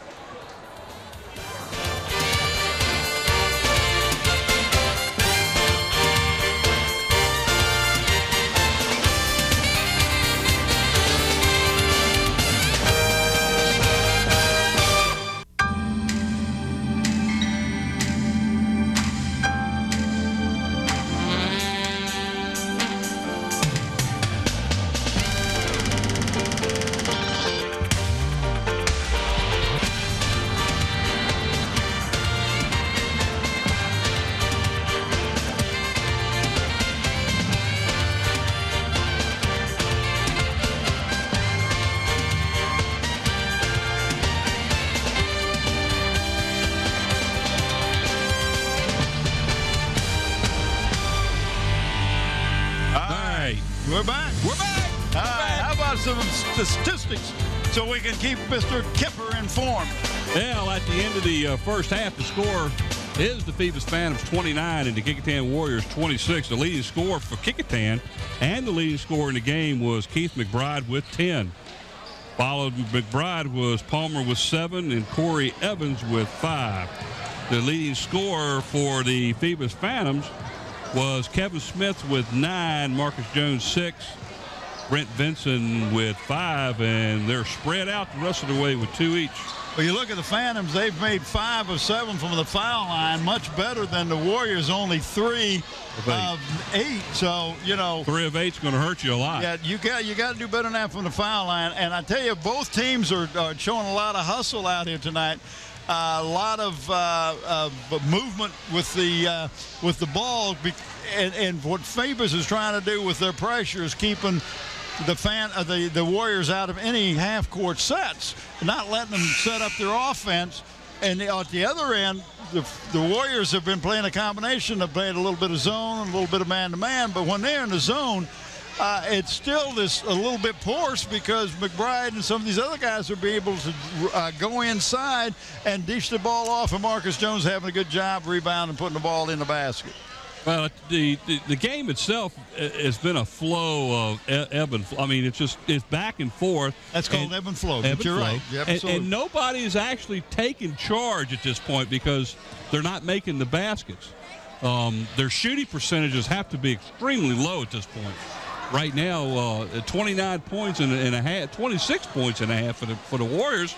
We're back. We're back. All right, how about some statistics so we can keep Mr. Kipper informed? Well, at the end of the first half, the score is the Phoebus Phantoms 29 and the Kecoughtan Warriors 26. The leading scorer for Kecoughtan and the leading scorer in the game was Keith McBride with 10. Followed McBride was Palmer with 7 and Corey Evans with 5. The leading scorer for the Phoebus Phantoms was Kevin Smith with 9, Marcus Jones 6, Brent Vinson with 5, and they're spread out the rest of the way with 2 each. Well, you look at the Phantoms, they've made 5 of 7 from the foul line, much better than the Warriors, only 3 of 8. So, 3 of 8 is going to hurt you a lot. Yeah, you got to do better than that from the foul line. And I tell you, both teams are showing a lot of hustle out here tonight. A lot of movement with the ball, and what Phoebus is trying to do with their pressure is keeping the Warriors out of any half-court sets, not letting them set up their offense. And at the other end, the Warriors have been playing a combination. They've played a little bit of zone, a little bit of man-to-man, but when they're in the zone, it's still a little bit porous because McBride and some of these other guys are being able to go inside and dish the ball off, and Marcus Jones having a good job rebounding and putting the ball in the basket. Well, the game itself has been a flow of ebb and flow. I mean, it's back and forth. That's called ebb and flow, but you're right. And nobody's actually taking charge at this point because they're not making the baskets. Their shooting percentages have to be extremely low at this point. Right now, 29 points and a half, 26 points and a half for the Warriors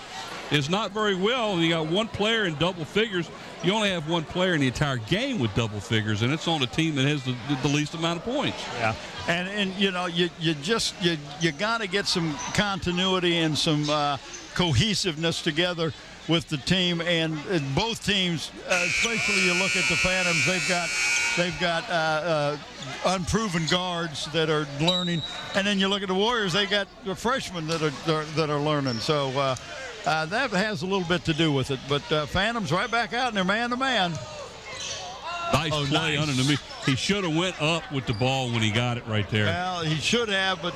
is not very well. You got one player in double figures. You only have one player in the entire game with double figures, and it's on a team that has the least amount of points. Yeah, and you got to get some continuity and some cohesiveness together with the team, and both teams, especially you look at the Phantoms, they've got unproven guards that are learning, and then you look at the Warriors, they got the freshmen that are learning. So that has a little bit to do with it. But Phantoms right back out in their man-to-man. Nice play underneath. He should have went up with the ball when he got it right there. Well, he should have, but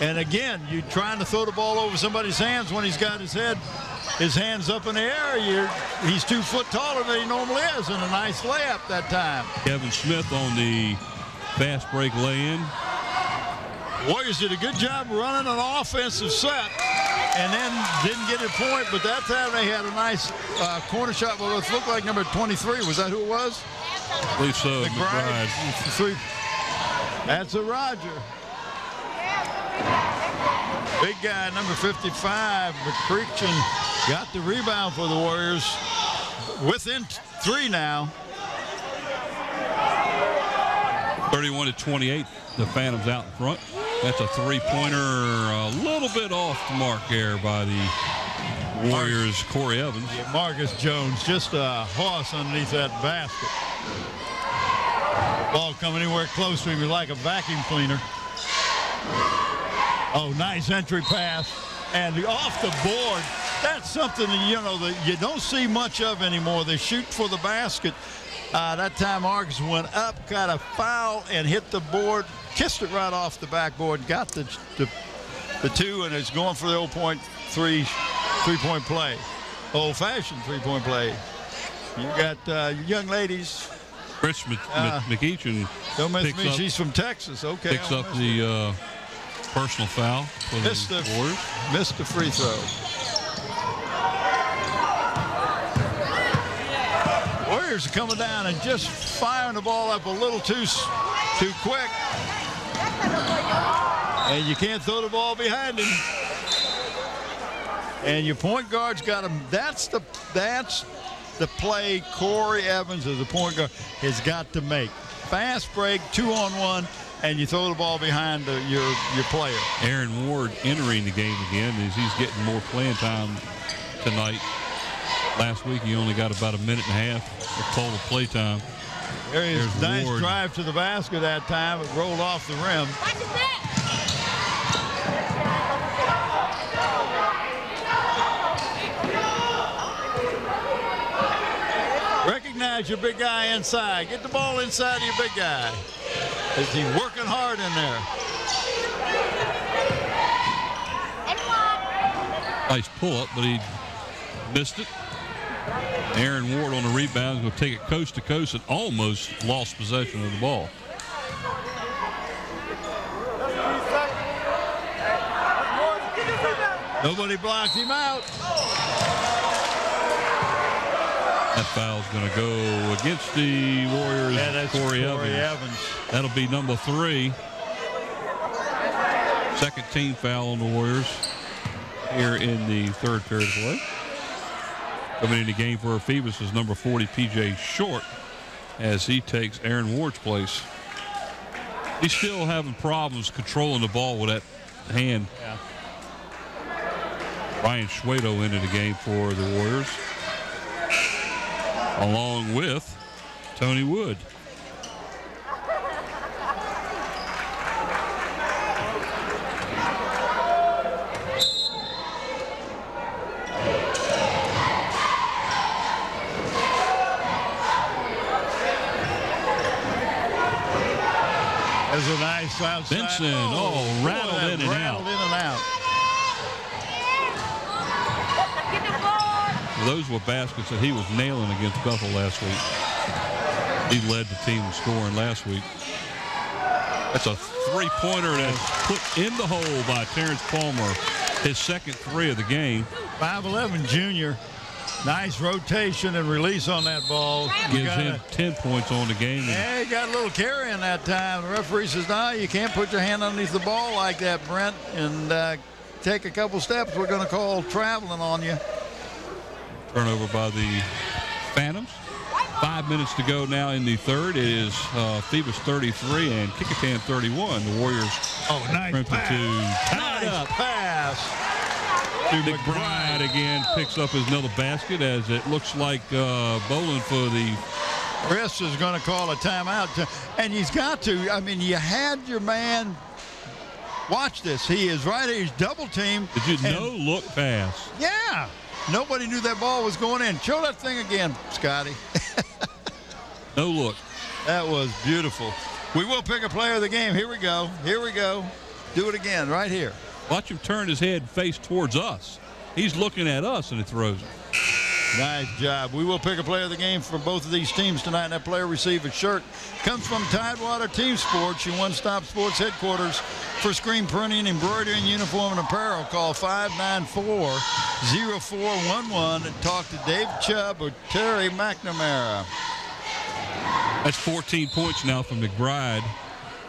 and again, you're trying to throw the ball over somebody's hands when he's got his hands up in the air. He's 2 foot taller than he normally is, and a nice layup that time. Kevin Smith on the fast break lay-in. Warriors did a good job running an offensive set and then didn't get a point, but that time they had a nice corner shot. Well, it looked like number 23. Was that who it was? I believe so, McBride. 3. That's a Roger. Big guy, number 55, McCreachin, got the rebound for the Warriors. Within 3 now. 31-28, the Phantoms out in front. That's a three-pointer, a little bit off the mark there by the Warriors' Corey Evans. Yeah, Marcus Jones, just a horse underneath that basket. Ball coming anywhere close to him, like a vacuum cleaner. Oh, nice entry pass. And off the board, that's something that you don't see much of anymore. They shoot for the basket. That time Marcus went up, got a foul, and hit the board, kissed it right off the backboard, got the 2, and is going for the old three-point play. Old-fashioned three-point play. You got young ladies. Chris McEachin. Don't mess with me, she's from Texas. Okay. Picks up the personal foul for the Warriors. Missed the free throw. Warriors are coming down and just firing the ball up a little too quick. And you can't throw the ball behind him. And your point guard's got him. That's the play Corey Evans as the point guard has got to make. Fast break, 2-on-1, and you throw the ball behind your player. Aaron Ward entering the game again as he's getting more playing time tonight. Last week he only got about a minute and a half of total play time. There's nice Ward. Drive to the basket that time. It rolled off the rim. Recognize your big guy inside. Get the ball inside of your big guy. Is he working hard in there? Nice pull-up, but he missed it. Aaron Ward on the rebound is going to take it coast to coast and almost lost possession of the ball. Nobody blocked him out. That foul's going to go against the Warriors. Yeah, that's Corey Evans. That'll be number 3. Second team foul on the Warriors here in the third period of play. Coming in the game for Phoebus is number 40, P.J. Short, as he takes Aaron Ward's place. He's still having problems controlling the ball with that hand. Yeah. Ryan Schwedo into the game for the Warriors, along with Tony Wood. There's a nice outside. Benson, rattled in and out. Well, those were baskets that he was nailing against Bethel last week. He led the team in scoring last week. That's a three-pointer that's put in the hole by Terrence Palmer, his second 3 of the game. 5'11" junior. Nice rotation and release on that ball. Gives him 10 points on the game. Yeah, he got a little carry in that time. The referee says, no, you can't put your hand underneath the ball like that, Brent, and take a couple steps. We're going to call traveling on you. Turnover by the Phantoms. 5 minutes to go now in the third. It is Phoebus 33 and Kecoughtan 31. The Warriors nice pass. Tied pass. McBride again picks up another basket as it looks like bowling for the. Chris is going to call a timeout. And he's got to. I mean, you had your man. Watch this. He is right here. He's double teamed. Did you no-look pass? Yeah. Nobody knew that ball was going in. Show that thing again, Scotty. No look. That was beautiful. We will pick a player of the game. Here we go. Here we go. Do it again right here. Watch him turn his head face towards us. He's looking at us and he throws it. Nice job. We will pick a player of the game for both of these teams tonight. And that player receive a shirt. Comes from Tidewater Team Sports, your one-stop sports headquarters for screen printing, embroidery, and uniform and apparel. Call 594-0411 and talk to Dave Chubb or Terry McNamara. That's 14 points now from McBride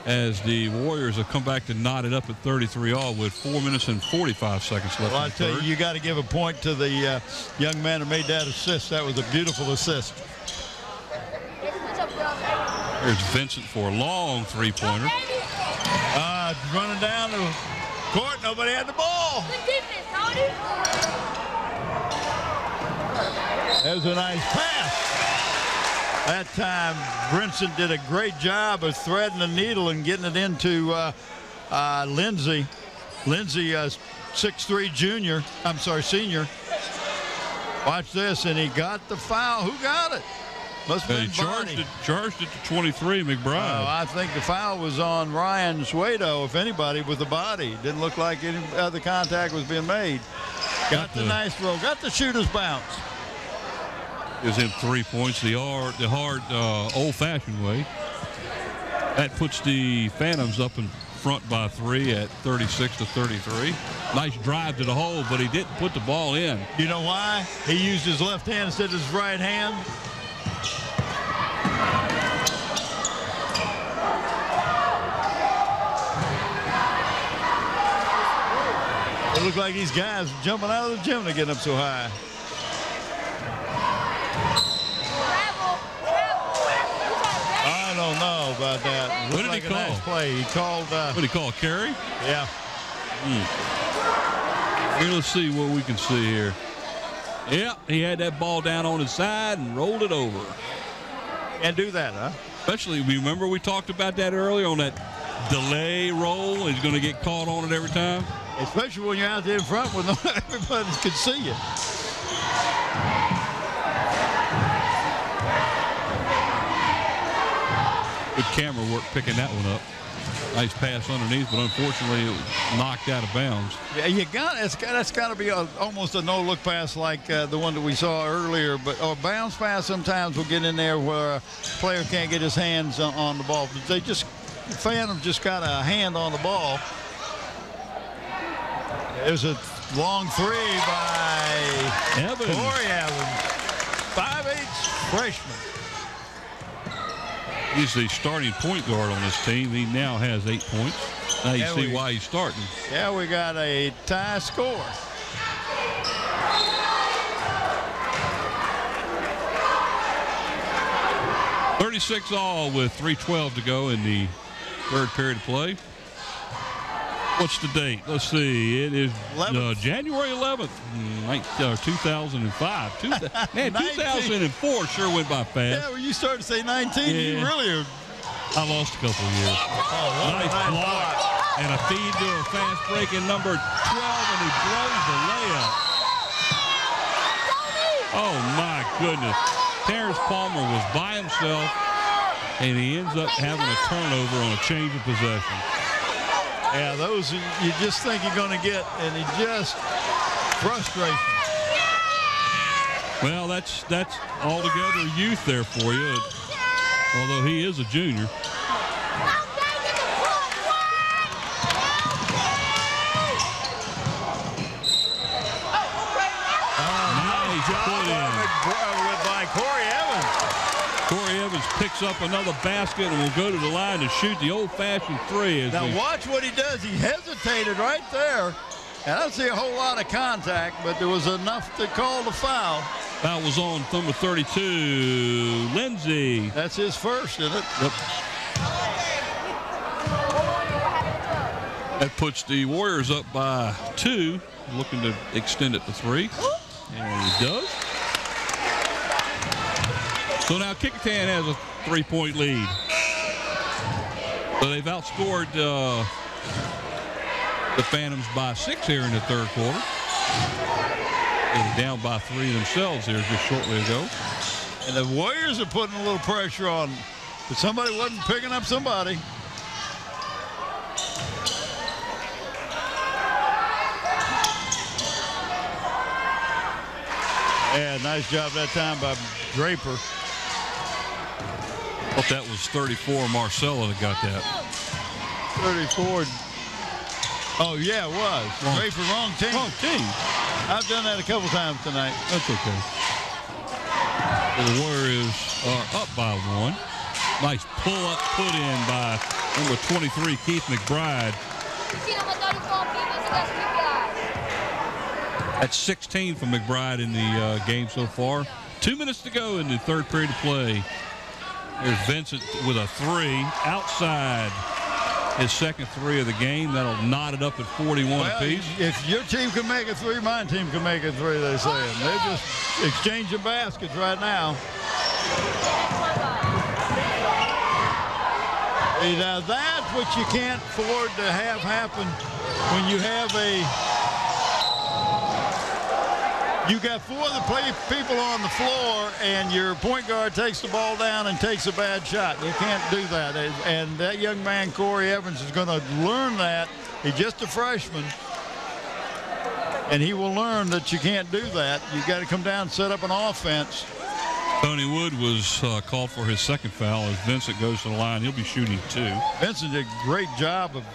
as the Warriors have come back to knot it up at 33-all with 4 minutes and 45 seconds left. Well, I tell you got to give a point to the young man who made that assist. That was a beautiful assist. There's Vincent for a long three-pointer. Running down the court. Nobody had the ball. There's a nice pass. That time, Brinson did a great job of threading the needle and getting it into Lindsey. Lindsey, 6'3" junior. I'm sorry, senior. Watch this, and he got the foul. Who got it? Must have been Barney. Charged it to 23, McBride. I think the foul was on Ryan Schwedo, if anybody, with the body. Didn't look like any other contact was being made. Got the nice throw. Got the shooter's bounce. Gives him 3 points the hard old-fashioned way. That puts the Phantoms up in front by 3 at 36-33. Nice drive to the hole, but he didn't put the ball in. You know why? He used his left hand instead of his right hand. It looked like these guys jumping out of the gym to get up so high. I don't know about that. What did he call? Nice play. He called. What did he call? Carry? Yeah. Here, let's see what we can see here. Yep, he had that ball down on his side and rolled it over. Can't do that, huh? Especially, remember we talked about that earlier on that delay roll. He's going to get caught on it every time. Especially when you're out there in front when everybody can see you. Good camera work picking that one up. Nice pass underneath, but unfortunately it was knocked out of bounds. Yeah, that's got to be almost a no-look pass like the one that we saw earlier, but or bounce pass sometimes will get in there where a player can't get his hands on the ball. They just, Phantom just got a hand on the ball. There's a long three by Evans. Corey Evans, 5'8" freshman. He's the starting point guard on this team. He now has 8 points. Now you see why he's starting. Yeah, we got a tie score. All with 3:12 to go in the third period of play. What's the date? Let's see. It is January 11th, 2005. Man, 2004 sure went by fast. Yeah, when you started to say 19, you really are. I lost a couple of years. Nice block and a feed to a fast breaking number 12, and he blows the layup. Oh, my goodness. Terrence Palmer was by himself, and he ends up having a turnover on a change of possession. Yeah, those you just think you're going to get, and it just frustration. Well, that's altogether youth there for you, although he is a junior. Nice put in. By Corey Evans. Corey Evans picks up another basket and will go to the line to shoot the old-fashioned three. Now watch what he does. He hesitated right there. And I don't see a whole lot of contact, but there was enough to call the foul. Foul was on number 32, Lindsey. That's his first, isn't it? Yep. That puts the Warriors up by 2, looking to extend it to 3. And he does. So now Kecoughtan has a 3-point lead. So they've outscored the Phantoms by 6 here in the third quarter. They were down by 3 themselves here just shortly ago. And the Warriors are putting a little pressure on, but somebody wasn't picking up somebody. Yeah, nice job that time by Draper. Thought that was 34. Marcella that got that. 34. Oh, yeah, it was. Draper, wrong team. Wrong team. I've done that a couple times tonight. That's okay. The Warriors are up by 1. Nice pull-up put in by number 23, Keith McBride. That's 16 from McBride in the game so far. 2 minutes to go in the third period of play. There's Vincent with a 3 outside his second 3 of the game. That'll knot it up at 41 apiece. If your team can make a 3, my team can make a 3, they're saying. They're just exchanging baskets right now. Now that's what you can't afford to have happen when you have you got 4 of the people on the floor, and your point guard takes the ball down and takes a bad shot. You can't do that. And that young man, Corey Evans, is going to learn that. He's just a freshman, and he will learn that you can't do that. You got to come down and set up an offense. Tony Wood was called for his second foul as Vincent goes to the line. He'll be shooting 2. Vincent did a great job of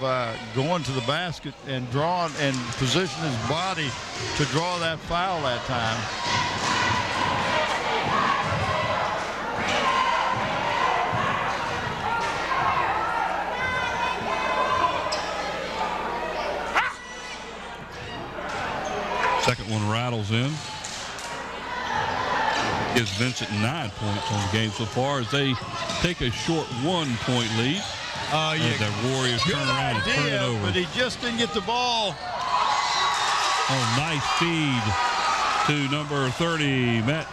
going to the basket and drawing and positioning his body to draw that foul that time. Second one rattles in. Gives Vincent 9 points on the game so far as they take a short 1-point lead. Yeah. The Warriors turn around and turn it over. But he just didn't get the ball. Oh, nice feed to number 30, Matt.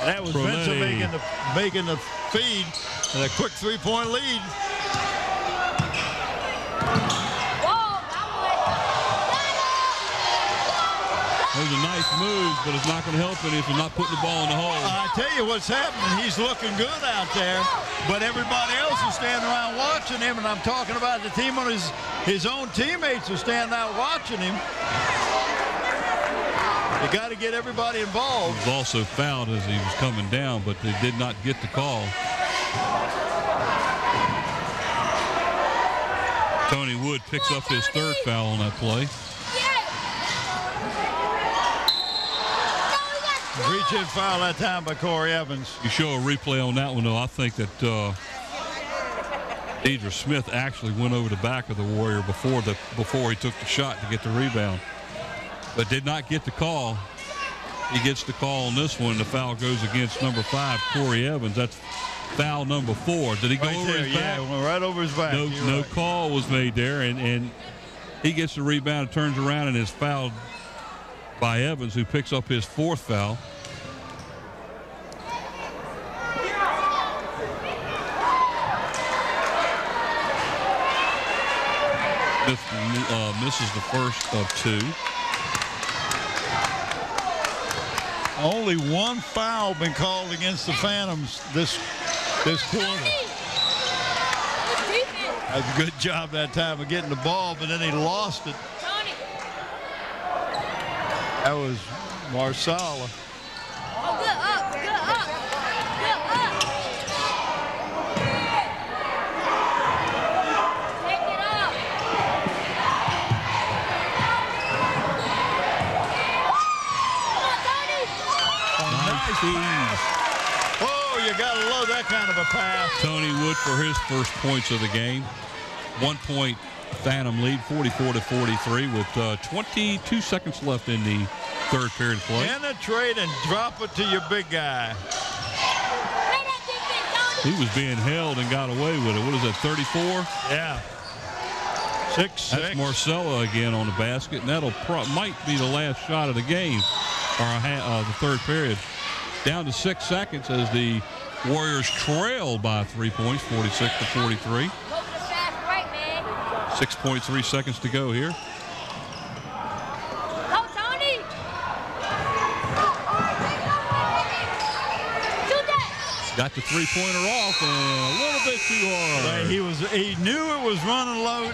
That was Vincent making the feed and a quick 3-point lead. There's a nice nice moves, but it's not going to help any if you're not putting the ball in the hole. I tell you what's happening. He's looking good out there, but everybody else is standing around watching him, and I'm talking about the team on his own teammates are standing out watching him. You got to get everybody involved. He was also fouled as he was coming down, but they did not get the call. Tony Wood picks up his third foul on that play. Reach-in foul that time by Corey Evans. You show a replay on that one, though. I think that Deidre Smith actually went over the back of the Warrior before he took the shot to get the rebound, but did not get the call. He gets the call on this one. The foul goes against number 5, Corey Evans. That's foul number 4. Did he go over his back? Yeah, went right over his back. No call was made there, and he gets the rebound, turns around, and is fouled by Evans, who picks up his 4th foul. Smith misses the first of 2. Only one foul been called against the Phantoms this quarter. That's a good job that time of getting the ball, but then he lost it. That was Marsala. Oh, good up, good up, good up. Take it up. Come on, Tony. Nice pass. Oh, you got to love that kind of a pass. Tony Wood for his first points of the game. 1-point Phantom lead, 44-43, with 22 seconds left in the third period of play. Penetrate and drop it to your big guy. He was being held and got away with it. What is that, 34? Yeah. 6-6. That's Marcella again on the basket, and that'll might be the last shot of the game, or the third period. Down to 6 seconds as the Warriors trail by 3 points, 46-43. 6.3 seconds to go here. Oh, Tony! Shoot that! Got the three-pointer off and a little bit too hard. He knew it was running low.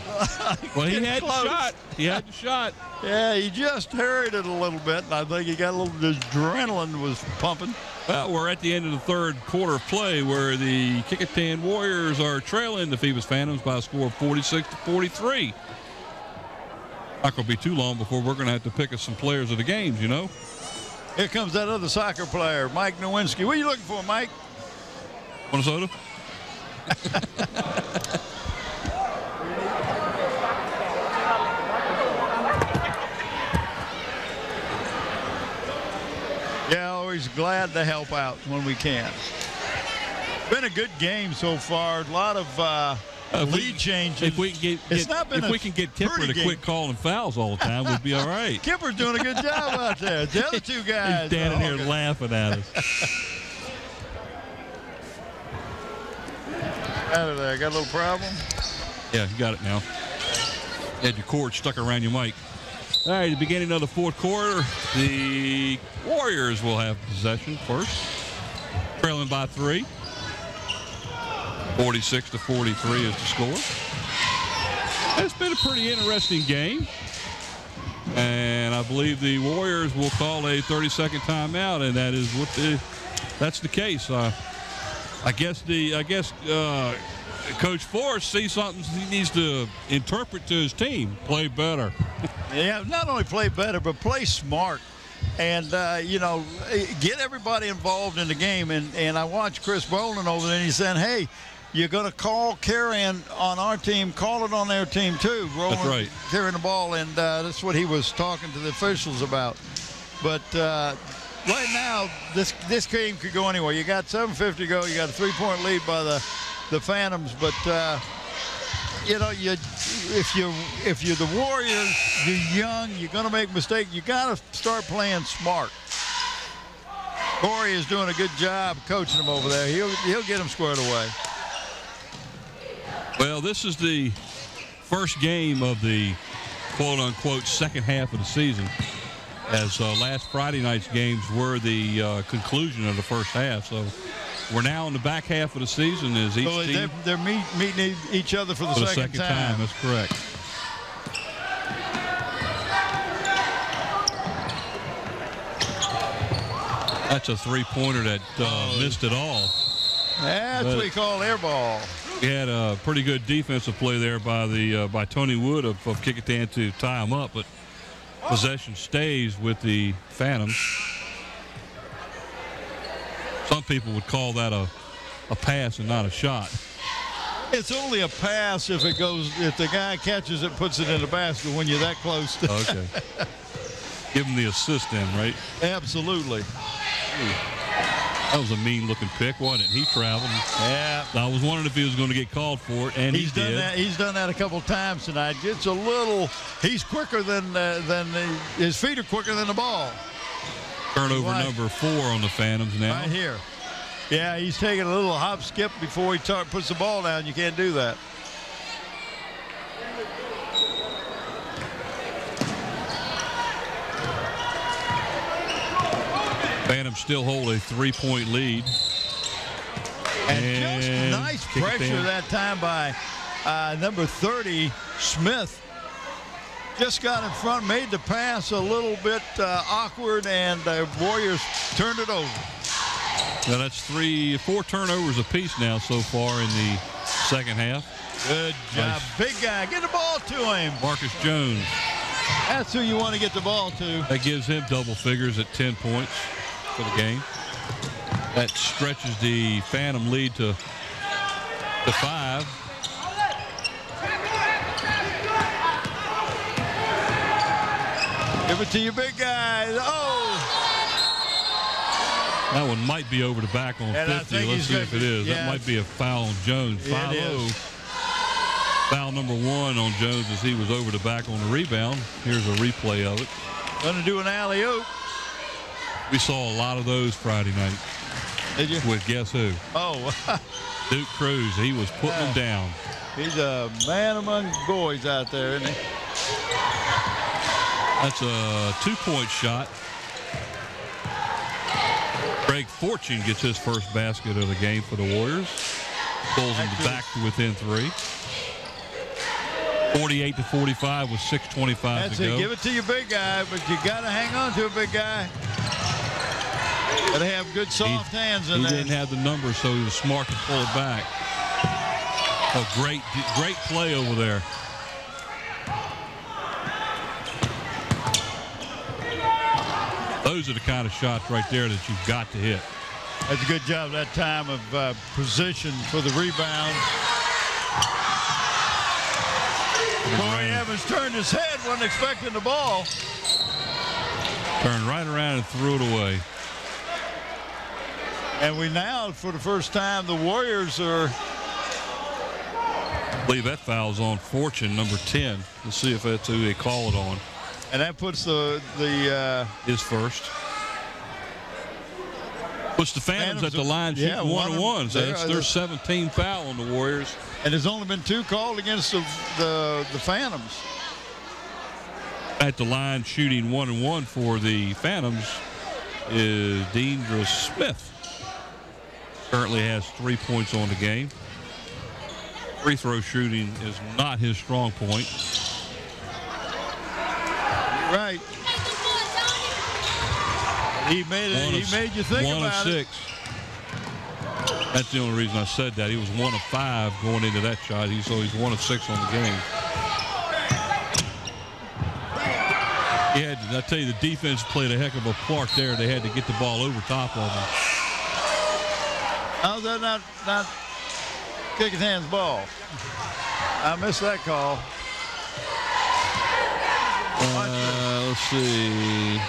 Well, he had the shot. He had the shot. Yeah, he just hurried it a little bit, and I think he got a little, the adrenaline was pumping. Well, we're at the end of the third quarter of play where the Kecoughtan Warriors are trailing the Phoebus Phantoms by a score of 46-43. Not going to be too long before we're going to have to pick up some players of the games, you know. Here comes that other soccer player, Mike Nowinski. What are you looking for, Mike? Want a soda? Yeah, always glad to help out when we can. Been a good game so far. A lot of lead changes. If we can get Kipper to quit calling fouls all the time, we'd be all right. Kipper's doing a good job out there. The other two guys. He's standing here laughing at us. Out of there. Got a little problem? Yeah, you got it now. You had your cord stuck around your mic. All right, the beginning of the fourth quarter, the Warriors will have possession first. Trailing by 3. 46-43 is the score. It's been a pretty interesting game. And I believe the Warriors will call a 30-second timeout, and that is that's the case. I guess Coach Forrest sees something he needs to interpret to his team. Play better. Yeah, not only play better, but play smart. And, get everybody involved in the game. And I watched Chris Brolin over there, and he's saying, hey, you're going to call carrying on our team, call it on their team too. That's right. Carrying the ball, and that's what he was talking to the officials about. But right now, this game could go anywhere. You got 7:50 to go. You got a 3-point lead by the Phantoms, but if you're the Warriors, you're young, you're going to make mistakes. You got to start playing smart. Corey is doing a good job coaching them over there. He'll get them squared away. Well, this is the first game of the quote-unquote second half of the season. as last Friday night's games were the conclusion of the first half. So we're now in the back half of the season as each team. They're meeting each other for the second time. That's correct. That's a three-pointer that missed it all. That's what we call air ball. We had a pretty good defensive play there by Tony Wood of Kecoughtan to tie him up, but possession stays with the Phantoms. Some people would call that a pass and not a shot. It's only a pass if the guy catches it, puts it in the basket when you're that close to. Okay. Give him the assist then, right? Absolutely. That was a mean-looking pick, wasn't it? He traveled. Yeah. I was wondering if he was going to get called for it, and he's done did. That. He's done that a couple times tonight. Gets a little. He's quicker than his feet are quicker than the ball. Turnover number 4 on the Phantoms now. Right here. Yeah, he's taking a little hop skip before he puts the ball down. You can't do that. Phantoms still hold a 3-point lead. And just nice pressure that time by number 30, Smith. Just got in front, made the pass a little bit awkward, and the Warriors turned it over. Now that's 4 turnovers apiece now so far in the second half. Good job. Nice. Big guy. Get the ball to him. Marcus Jones. That's who you want to get the ball to. That gives him double figures at 10 points for the game. That stretches the Phantom lead to 5. Give it to your big guy. Oh! That one might be over the back on 50. Let's see if it is. Yeah. That might be a foul on Jones. 5-0. Foul number 1 on Jones as he was over the back on the rebound. Here's a replay of it. Going to do an alley-oop. We saw a lot of those Friday night. Did you? With guess who? Oh. Duke Cruz. He was putting them down. He's a man among boys out there, isn't he? That's a 2-point shot. Craig Fortune gets his first basket of the game for the Warriors. Pulls him back to within 3. 48-45 with 6:25 to go. Give it to your big guy, but you got to hang on to a big guy. Got to have good soft hands in there. He didn't have the numbers, so he was smart to pull it back. A great play over there. Those are the kind of shots right there that you've got to hit. That's a good job that time of position for the rebound. Corey Evans turned his head, wasn't expecting the ball. Turned right around and threw it away. And we now, for the first time, the Warriors are. I believe that foul's on Fortune, number 10. Let's see if that's who they call it on. And that puts his first. Puts the Phantoms at the line shooting 1-1. So that's their 17th foul on the Warriors. And there's only been 2 called against the Phantoms. At the line shooting 1-1 for the Phantoms is Deandra Smith. Currently has 3 points on the game. Free throw shooting is not his strong point. Right. He made you think about it. 1 of 6. That's the only reason I said that. He was 1 of 5 going into that shot. He's 1 of 6 on the game. I tell you, the defense played a heck of a part there. They had to get the ball over top of him. How's that not Kecoughtan's ball? I missed that call. Let's see.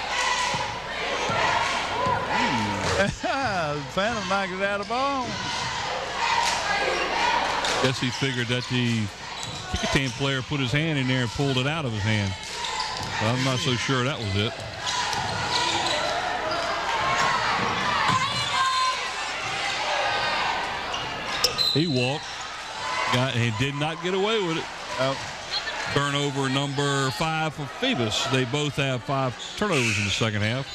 The Phantom knocked it out of bounds. Guess he figured that the Kecoughtan player put his hand in there and pulled it out of his hand. But I'm not so sure that was it. He walked, he did not get away with it. Oh. Turnover number 5 for Phoebus. They both have 5 turnovers in the second half.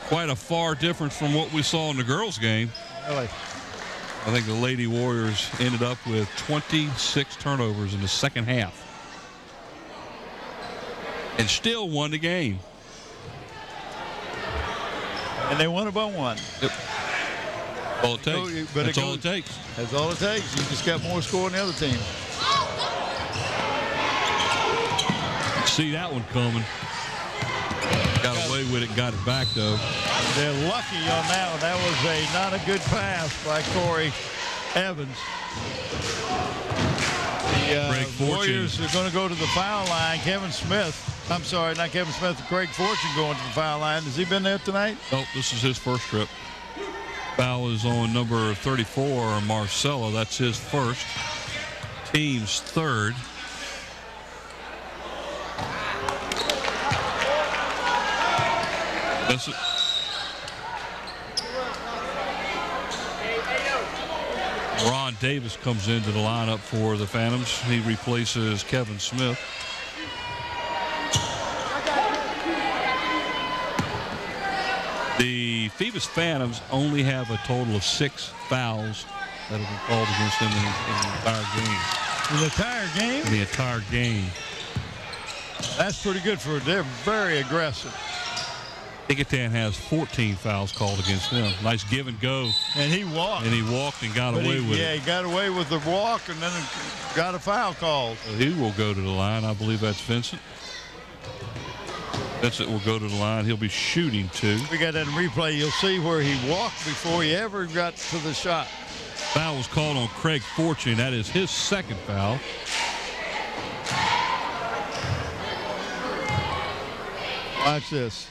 Quite a far difference from what we saw in the girls' game. Really? I think the Lady Warriors ended up with 26 turnovers in the second half. And still won the game. And they won it by 1. Yep. All it takes. But That's all it takes. That's all it takes. You just got more score than the other team. See that one coming. Got away with it, got it back, though. They're lucky on that one. That was not a good pass by Corey Evans. The Warriors are going to go to the foul line. Kevin Smith. I'm sorry, not Kevin Smith. Craig Fortune going to the foul line. Has he been there tonight? Nope, this is his first trip. Foul is on number 34, Marcelo. That's his first. Team's third. That's it. Ron Davis comes into the lineup for the Phantoms. He replaces Kevin Smith. The Phoebus Phantoms only have a total of 6 fouls that have been called against them in the entire game. In the entire game? In the entire game. That's pretty good for they're very aggressive. Kecoughtan has 14 fouls called against them. Nice give and go. And he walked. And he walked and got away with it. Yeah, he got away with the walk and then got a foul called. So he will go to the line. I believe that's Vincent. Vincent will go to the line. He'll be shooting 2. We got that in replay. You'll see where he walked before he ever got to the shot. Foul was called on Craig Fortune. That is his second foul. Watch this.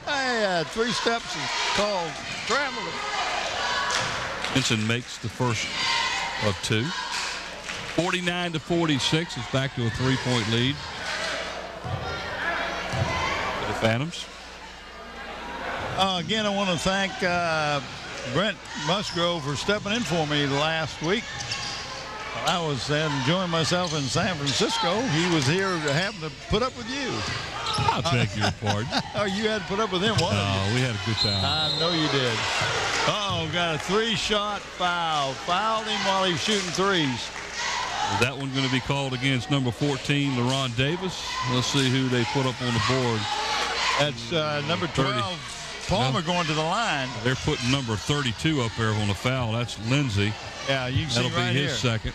Hey, 3 steps is called traveling. Vincent makes the first of 2. 49-46. It's back to a 3-point lead for the Phantoms. Again, I want to thank Brent Musgrove for stepping in for me last week. I was enjoying myself in San Francisco. He was here having to put up with you. I'll beg your pardon. Oh, you had to put up with him, wasn't you? We had a good time. I know you did. Uh-oh, got a 3-shot foul. Fouled him while he was shooting 3s. Is that one going to be called against number 14, LaRon Davis? Let's see who they put up on the board. That's number 12, Palmer, going to the line. They're putting number 32 up there on the foul. That's Lindsey. Yeah, you can see That'll right be here. his second.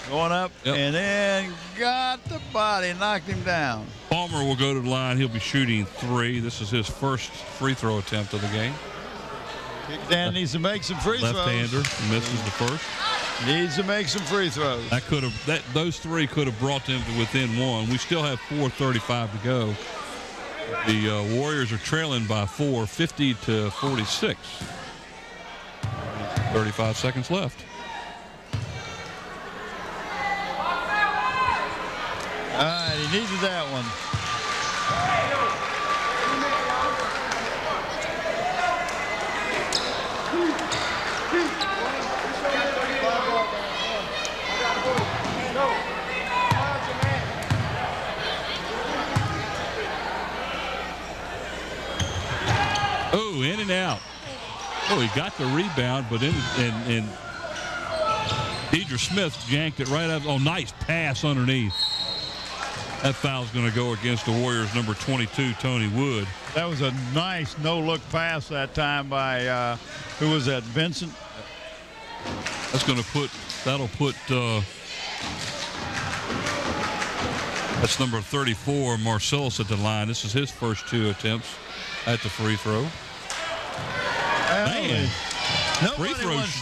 Going up, and then got the body, knocked him down. Palmer will go to the line. He'll be shooting 3. This is his first free throw attempt of the game. Dan needs to make some free throws. Left-hander misses the first. Needs to make some free throws. Those 3 could have brought them to within 1. We still have 4:35 to go. The Warriors are trailing by 4, 50-46. 35 seconds left. All right, he needed that one. Oh, in and out. Oh, he got the rebound, but and Deidre Smith yanked it right up. Oh, nice pass underneath. That foul's going to go against the Warriors' number 22, Tony Wood. That was a nice no-look pass that time by, who was that, Vincent? That's going to put, that's number 34, Marcellus at the line. This is his first 2 attempts at the free throw. Man,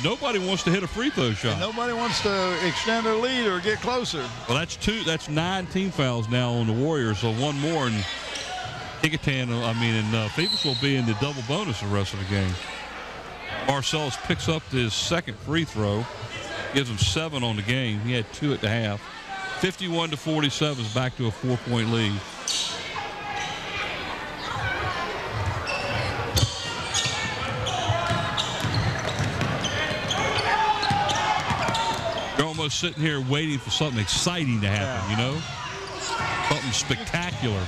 nobody wants to hit a free throw shot. Nobody wants to extend their lead or get closer. Well, that's 9 team fouls now on the Warriors, so 1 more, and Kecoughtan, and Phoebus will be in the double bonus the rest of the game. Marcellus picks up his second free throw, gives him 7 on the game. He had 2 at the half. 51-47 is back to a 4-point lead. almost sitting here waiting for something exciting to happen, you know? Something spectacular.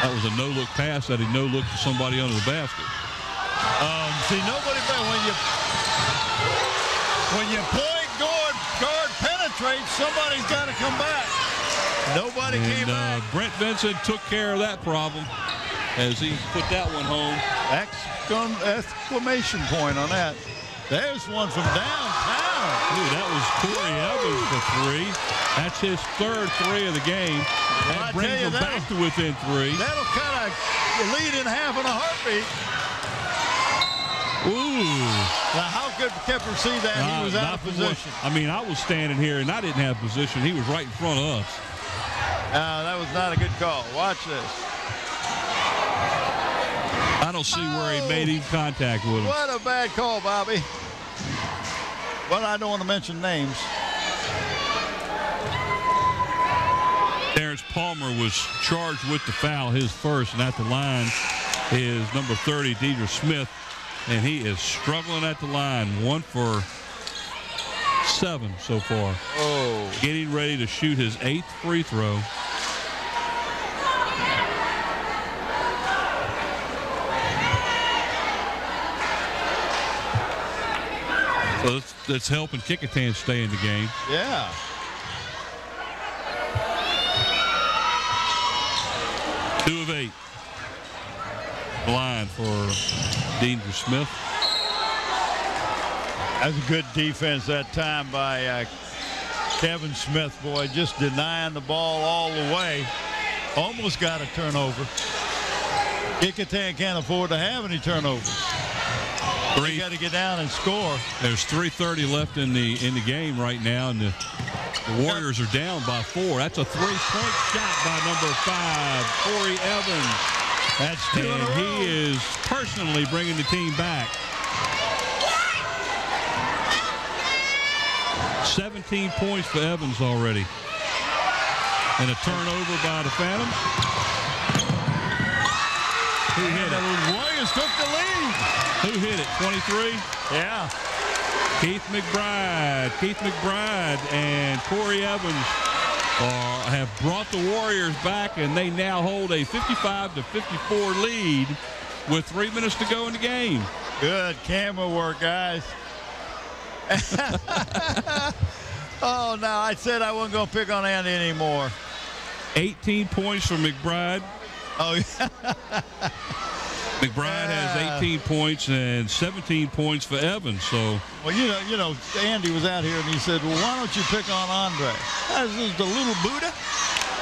That was a no-look pass that he no-looked to somebody under the basket. See, nobody better when you point guard penetrates, somebody's got to come back. Nobody came back. Brent Vincent took care of that problem as he put that one home. Exclamation point on that. There's one from downtown. Ooh, that was Corey Evans for 3. That's his third 3 of the game. That brings him back to within 3. That'll kind of lead in half in a heartbeat. Ooh. Now, how could Kepler see that? He was out of position. I mean, I was standing here, and I didn't have position. He was right in front of us. That was not a good call. Watch this. I don't see where he made any contact with him. What a bad call, Bobby. Well, I don't want to mention names. Terrence Palmer was charged with the foul, his first, and at the line is number 30, Deidre Smith, and he is struggling at the line. 1 for 7 so far. Oh. Getting ready to shoot his 8th free throw. So that's helping Kecoughtan stay in the game. Yeah. Two of 8. Line for Deidre Smith. That's a good defense that time by Kevin Smith, boy, just denying the ball all the way. Almost got a turnover. Kecoughtan can't afford to have any turnovers. They got to get down and score. There's 3:30 left in the game right now, and the Warriors are down by 4. That's a 3-point shot by number 5, Corey Evans. That's 2 in a row. He is personally bringing the team back. 17 points for Evans already. And a turnover by the Phantoms. Who hit it? The Warriors took the lead. Who hit it? 23? Yeah. Keith McBride and Corey Evans have brought the Warriors back, and they now hold a 55-54 lead with 3 minutes to go in the game. Good camera work, guys. Oh, no, I said I wasn't going to pick on Andy anymore. 18 points for McBride. Oh, yeah. McBride has 18 points and 17 points for Evans. So, well, you know, Andy was out here and he said, "Well, why don't you pick on Andre?" This is the little Buddha.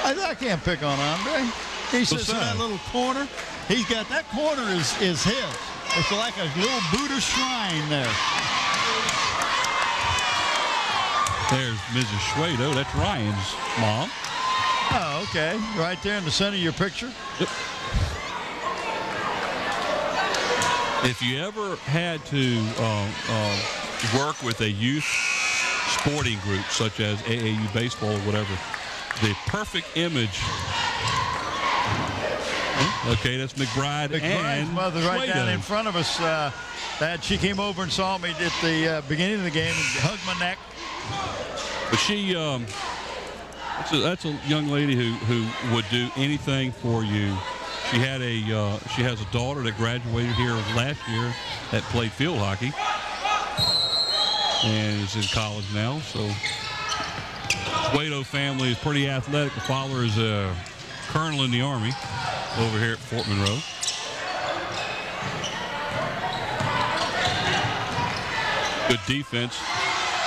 I said, "I can't pick on Andre." He says, "In that little corner, he's got that corner is his. It's like a little Buddha shrine there." There's Mrs. Schwado. That's Ryan's mom. Oh, okay. Right there in the center of your picture. Yep. If you ever had to work with a youth sporting group, such as AAU baseball or whatever, the perfect image. Okay, that's McBride and mother right down in front of us. That she came over and saw me at the beginning of the game and hugged my neck. But she, that's a young lady who would do anything for you. She has a daughter that graduated here last year that played field hockey and is in college now. So Wato family is pretty athletic. The father is a colonel in the Army over here at Fort Monroe. Good defense.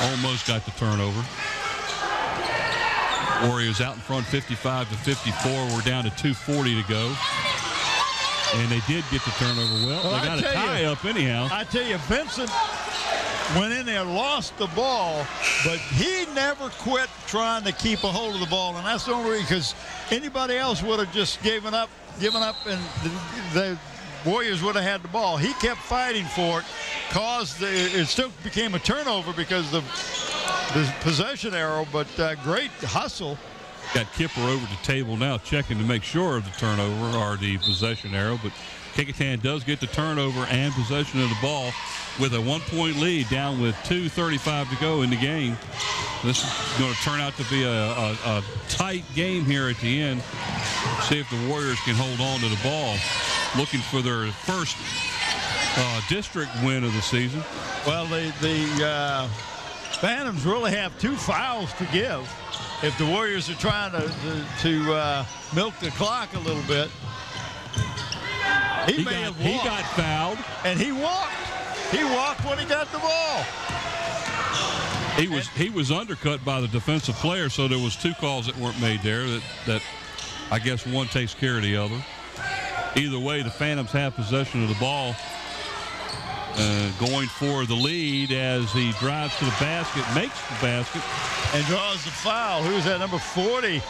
Almost got the turnover. Warriors out in front 55-54. We're down to 2:40 to go. And they did get the turnover. Well they got a tie up anyhow. I tell you, Vincent went in there, lost the ball, but he never quit trying to keep a hold of the ball. And that's the only reason, because anybody else would have just given up, and the Warriors would have had the ball. He kept fighting for it, it still became a turnover because of the possession arrow, but great hustle. Got Kipper over the table now checking to make sure of the turnover or the possession arrow, but Kecoughtan does get the turnover and possession of the ball. with a 1-point lead, down with 2:35 to go in the game. This is going to turn out to be a tight game here at the end. See if the Warriors can hold on to the ball. Looking for their first district win of the season. Well, the Phantoms really have 2 fouls to give. If the Warriors are trying to milk the clock a little bit. He got fouled. And he walked. He walked when he got the ball. He was undercut by the defensive player, so there was 2 calls that weren't made there. That I guess one takes care of the other. Either way, the Phantoms have possession of the ball, going for the lead as he drives to the basket, makes the basket, and draws the foul. Who's that? Number 40.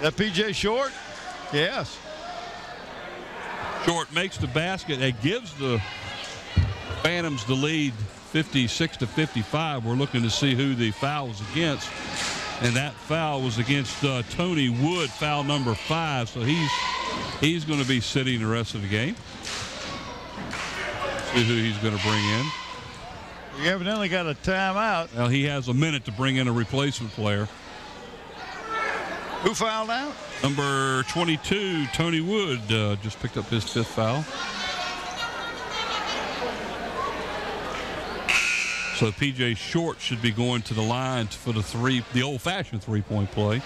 That P.J. Short? Yes. Short makes the basket and gives the Phantoms the lead, 56-55. We're looking to see who the foul was against, and that foul was against Tony Wood, foul number 5. So he's going to be sitting the rest of the game. See who he's going to bring in. He evidently got a timeout. Well, he has a minute to bring in a replacement player. Who fouled out? Number 22, Tony Wood, just picked up his 5th foul. So P.J. Short should be going to the line for the old-fashioned 3-point play.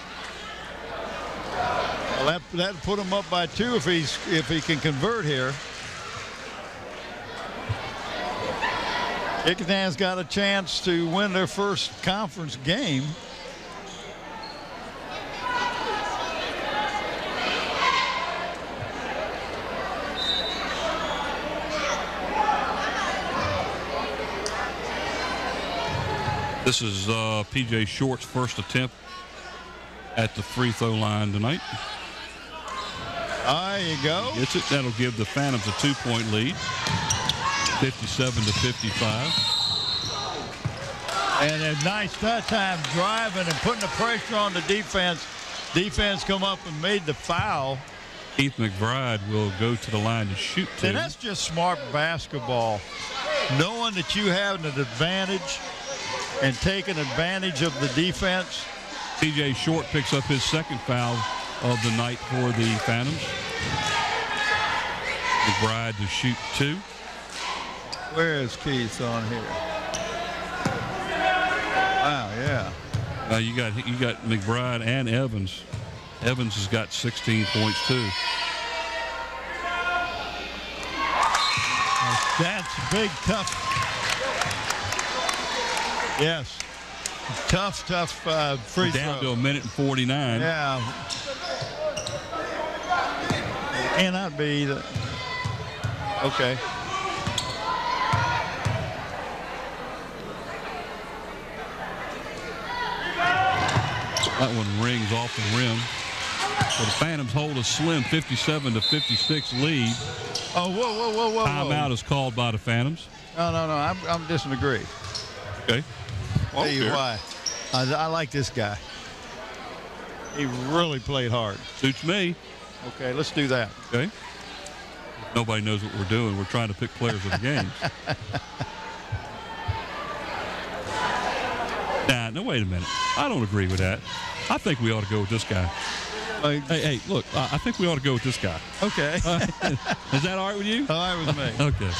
Well, that'll put him up by 2 if he can convert here. Kecoughtan's got a chance to win their first conference game. This is P.J. Short's first attempt at the free throw line tonight. There you go. Gets it. That'll give the Phantoms a 2-point lead, 57-55. And a nice time driving and putting the pressure on the defense. Defense come up and made the foul. Keith McBride will go to the line to shoot 2. And that's just smart basketball. Knowing that you have an advantage and taking advantage of the defense. P.J. Short picks up his 2nd foul of the night for the Phantoms. McBride to shoot 2. Where is Keith on here? Wow, yeah. You got McBride and Evans. Evans has got 16 points too. That's big, tough. Yes. Tough free throw. Down to 1:49. Yeah. Cannot be the. Okay. That one rings off the rim. So the Phantoms hold a slim 57-56 lead. Oh, whoa. Timeout is called by the Phantoms. No. I'm disagree. Okay. Tell you why. I like this guy. He really played hard. Suits me. Okay, let's do that. Okay. Nobody knows what we're doing. We're trying to pick players of the game. No, wait a minute. I don't agree with that. I think we ought to go with this guy. Hey, look, I think we ought to go with this guy. Okay. Is that all right with you? All right with me. Okay.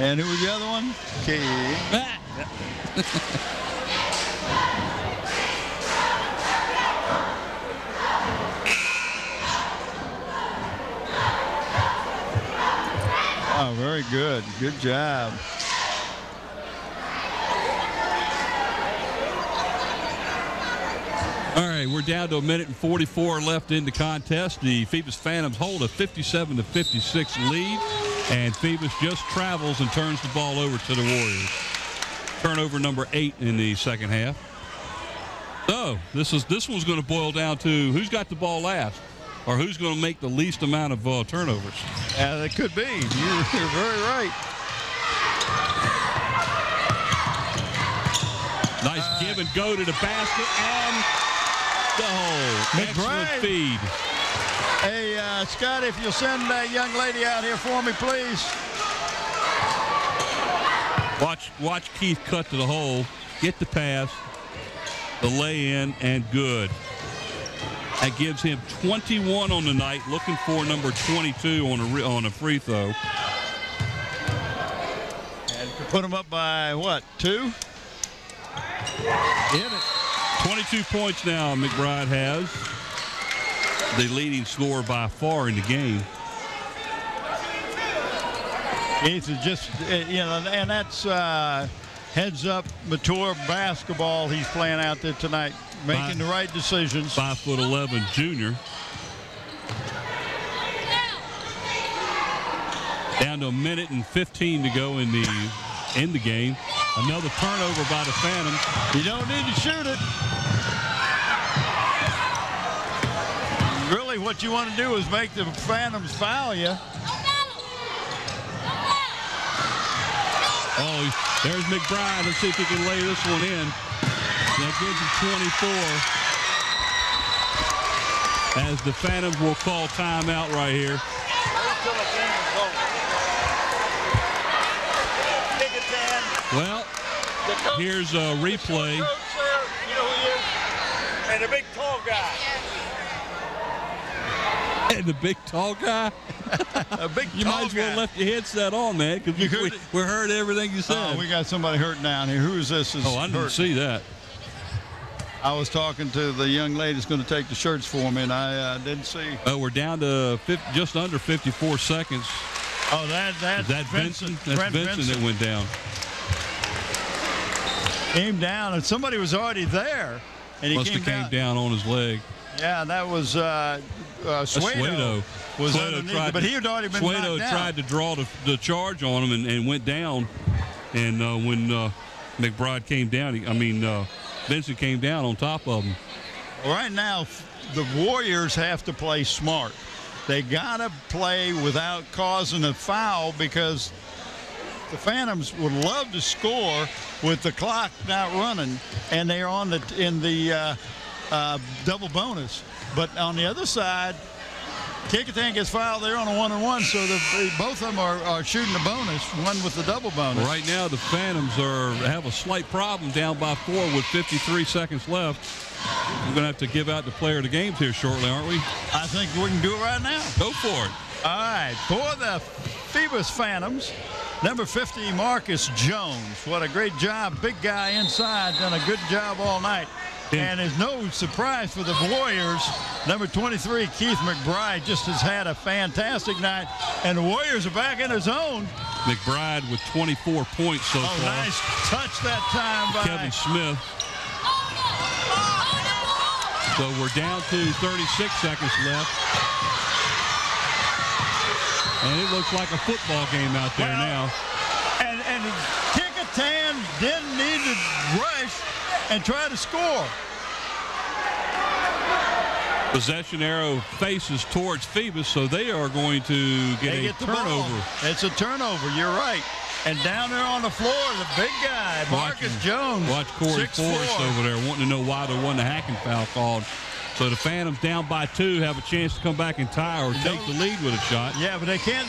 And who was the other one? Okay. Oh, very good. Good job. All right, we're down to 1:44 left in the contest. The Phoebus Phantoms hold a 57-56 lead, and Phoebus just travels and turns the ball over to the Warriors. Turnover number 8 in the second half. So this one's going to boil down to who's got the ball last, or who's going to make the least amount of turnovers. Yeah, that could be. You're very right. Nice give and go to the basket and the hole. Excellent feed. Hey, Scott, if you'll send that young lady out here for me, please. Watch Keith cut to the hole, get the pass, the lay-in, and good. That gives him 21 on the night, looking for number 22 on a free throw. And put him up by, what, 2? Hit it. 22 points now McBride has. The leading scorer by far in the game. Keith is just, and that's heads up, mature basketball he's playing out there tonight, making the right decisions. 5'11" junior. Down to a minute and 15 to go in the game. Another turnover by the Phantoms. You don't need to shoot it. Really, what you want to do is make the Phantoms foul you. Oh, there's McBride. Let's see if he can lay this one in. That gives him 24. As the Phantoms will call timeout right here. Well, here's a replay. You know who he is? And the big tall guy. And the big tall guy. You might as well left your headset on, man, because we heard everything you said. Oh, we got somebody hurt down here. Who is this? I didn't see that. I was talking to the young lady that's going to take the shirts for me, and I didn't see. Oh, we're down to just under 54 seconds. Oh, that's Vincent. That's Vincent that went down. Came down, and somebody was already there, and he Must have came down on his leg. Yeah, that was Suedo. But he had already been knocked down. Tried to draw the charge on him and went down. And when McBride came down, Vincent came down on top of him. Right now, the Warriors have to play smart. They got to play without causing a foul because the Phantoms would love to score with the clock not running, and they're in the double bonus. But on the other side, Kecoughtan gets fouled. They're on a 1-on-1, so both of them are shooting the bonus, one with the double bonus. Right now, the Phantoms have a slight problem, down by 4 with 53 seconds left. We're going to have to give out the player of the games here shortly, aren't we? I think we can do it right now. Go for it. All right, for the Phoebus Phantoms, number 50, Marcus Jones. What a great job. Big guy inside, done a good job all night. And it's no surprise for the Warriors. Number 23, Keith McBride, just has had a fantastic night. And the Warriors are back in their zone. McBride with 24 points so far. Nice touch that time by Kevin Smith. So we're down to 36 seconds left. And it looks like a football game out there now. And Kecoughtan didn't need to rush and try to score. Possession arrow faces towards Phoebus, so they are going to get a turnover. It's a turnover, you're right. And down there on the floor, the big guy, Marcus Jones. Watch Corey Forrest over there wanting to know why there wasn't a hacking foul called. So the Phantoms down by 2 have a chance to come back and tie or take the lead with a shot. Yeah, but they can't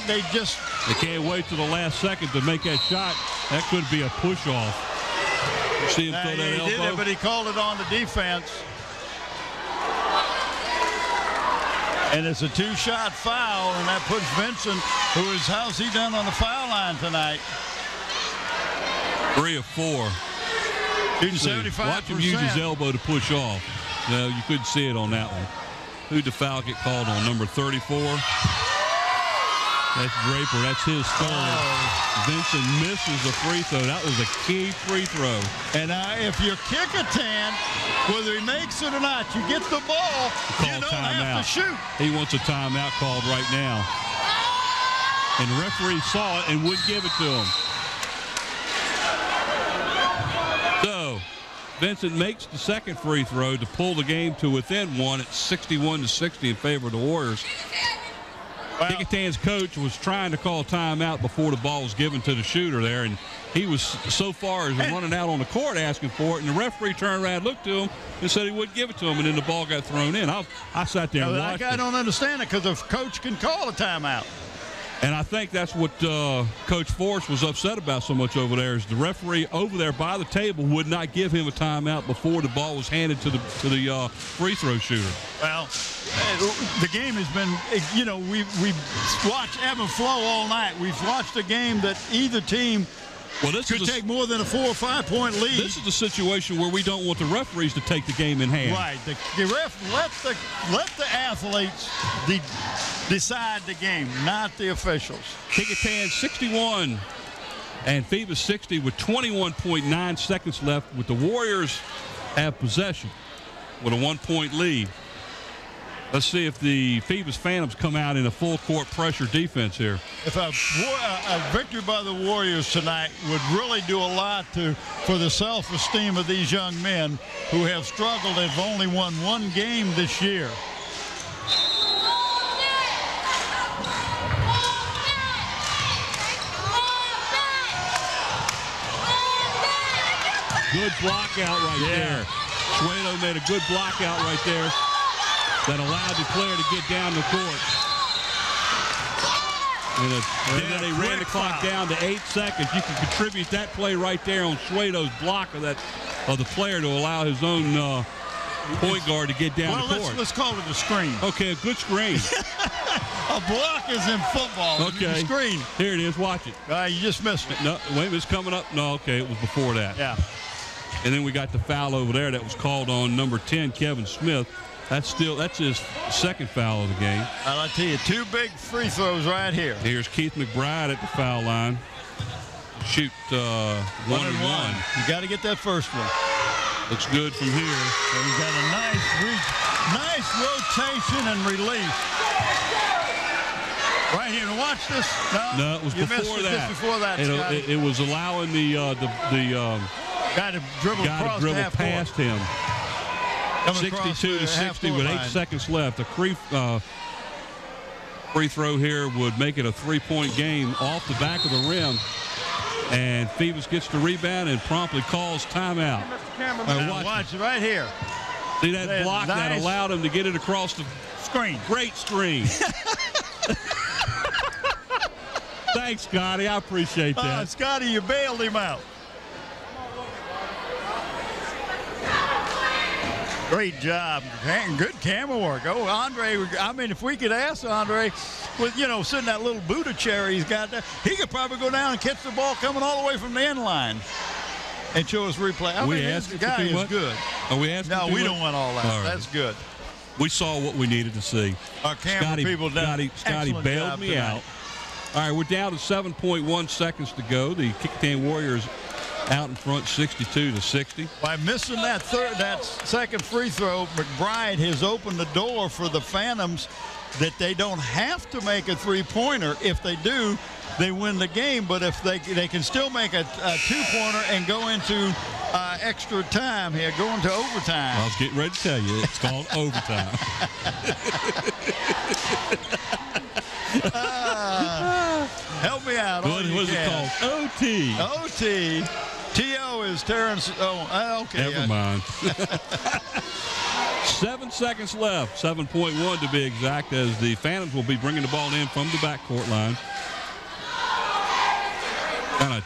wait till the last second to make that shot. That could be a push-off. You see him throw that elbow? He did it, but he called it on the defense. And it's a 2-shot foul, and that puts Vincent, how's he done on the foul line tonight? 3 of 4. Shooting 75%. Watch him use his elbow to push off. No, you couldn't see it on that one. Who'd the foul get called on? Number 34? That's Draper. That's his third. Vincent misses a free throw. That was a key free throw. And if you're Kecoughtan, whether he makes it or not, you get the ball, you don't have to shoot. He wants a timeout called right now. And the referee saw it and wouldn't give it to him. So, Vincent makes the second free throw to pull the game to within 1 at 61-60 in favor of the Warriors. Kecoughtan's coach was trying to call timeout before the ball was given to the shooter there, and he was so far as running out on the court asking for it, and the referee turned around, looked to him, and said he wouldn't give it to him, and then the ball got thrown in. I sat there and watched I don't understand it because a coach can call a timeout. And I think that's what Coach Forrest was upset about so much over there is the referee over there by the table would not give him a timeout before the ball was handed to the free throw shooter. Well, the game has been, we've watched ebb and flow all night. We've watched a game that either team could take more than a 4 or 5 point lead. This is the situation where we don't want the referees to take the game in hand. Right. The ref let the athletes decide the game, not the officials. Kecoughtan 61 and Phoebus 60 with 21.9 seconds left with the Warriors have possession with a 1-point lead. Let's see if the Phoebus Phantoms come out in a full court pressure defense here. If a victory by the Warriors tonight would really do a lot for the self-esteem of these young men who have struggled and have only won one game this year. Good block out right there. Suedo made a good block out right there that allowed the player to get down the court. And then they ran the clock down to 8 seconds. You can contribute that play right there on Suedo's block of the player to allow his own point guard to get down the court. Let's call it a screen. Okay, a good screen. A block is in football. Okay. Screen. Here it is. Watch it. You just missed it. No, wait, it's coming up. No, okay, it was before that. Yeah. And then we got the foul over there that was called on number 10, Kevin Smith. That's his second foul of the game. I'll tell you, 2 big free throws right here. Here's Keith McBride at the foul line. Shoot 1 and 1. You got to get that first one. Looks good from here. So he's got a nice rotation and release. Right here. Watch this. No, it was before that. Before that. It was allowing the guy to dribble past him. 62 to 60 with 8 seconds left. A free throw here would make it a 3-point game off the back of the rim. And Phoebus gets the rebound and promptly calls timeout. Watch it right here. See that block that allowed him to get it across the screen. Great screen. Thanks, Scotty. I appreciate that. Scotty, you bailed him out. Great job. Good camera work. Oh, Andre, I mean, if we could ask Andre, with, sitting that little Buddha chair he's got there, he could probably go down and catch the ball coming all the way from the end line and show us replay. This guy is good. Are we asking? No, we don't want all that. All right. That's good. We saw what we needed to see. Our camera people done Scotty bailed me out. All right, we're down to 7.1 seconds to go. The Kecoughtan Warriors out in front 62 to 60. By missing that second free throw, McBride has opened the door for the Phantoms that they don't have to make a three-pointer. If they do, they win the game. But if they can still make a two-pointer and go into extra time here, go into overtime. I was getting ready to tell you, it's called overtime. Help me out. What is it called? OT. OT. T.O. is Terrence. Okay. Never mind. 7 seconds left. 7.1 to be exact, as the Phantoms will be bringing the ball in from the backcourt line. Kind of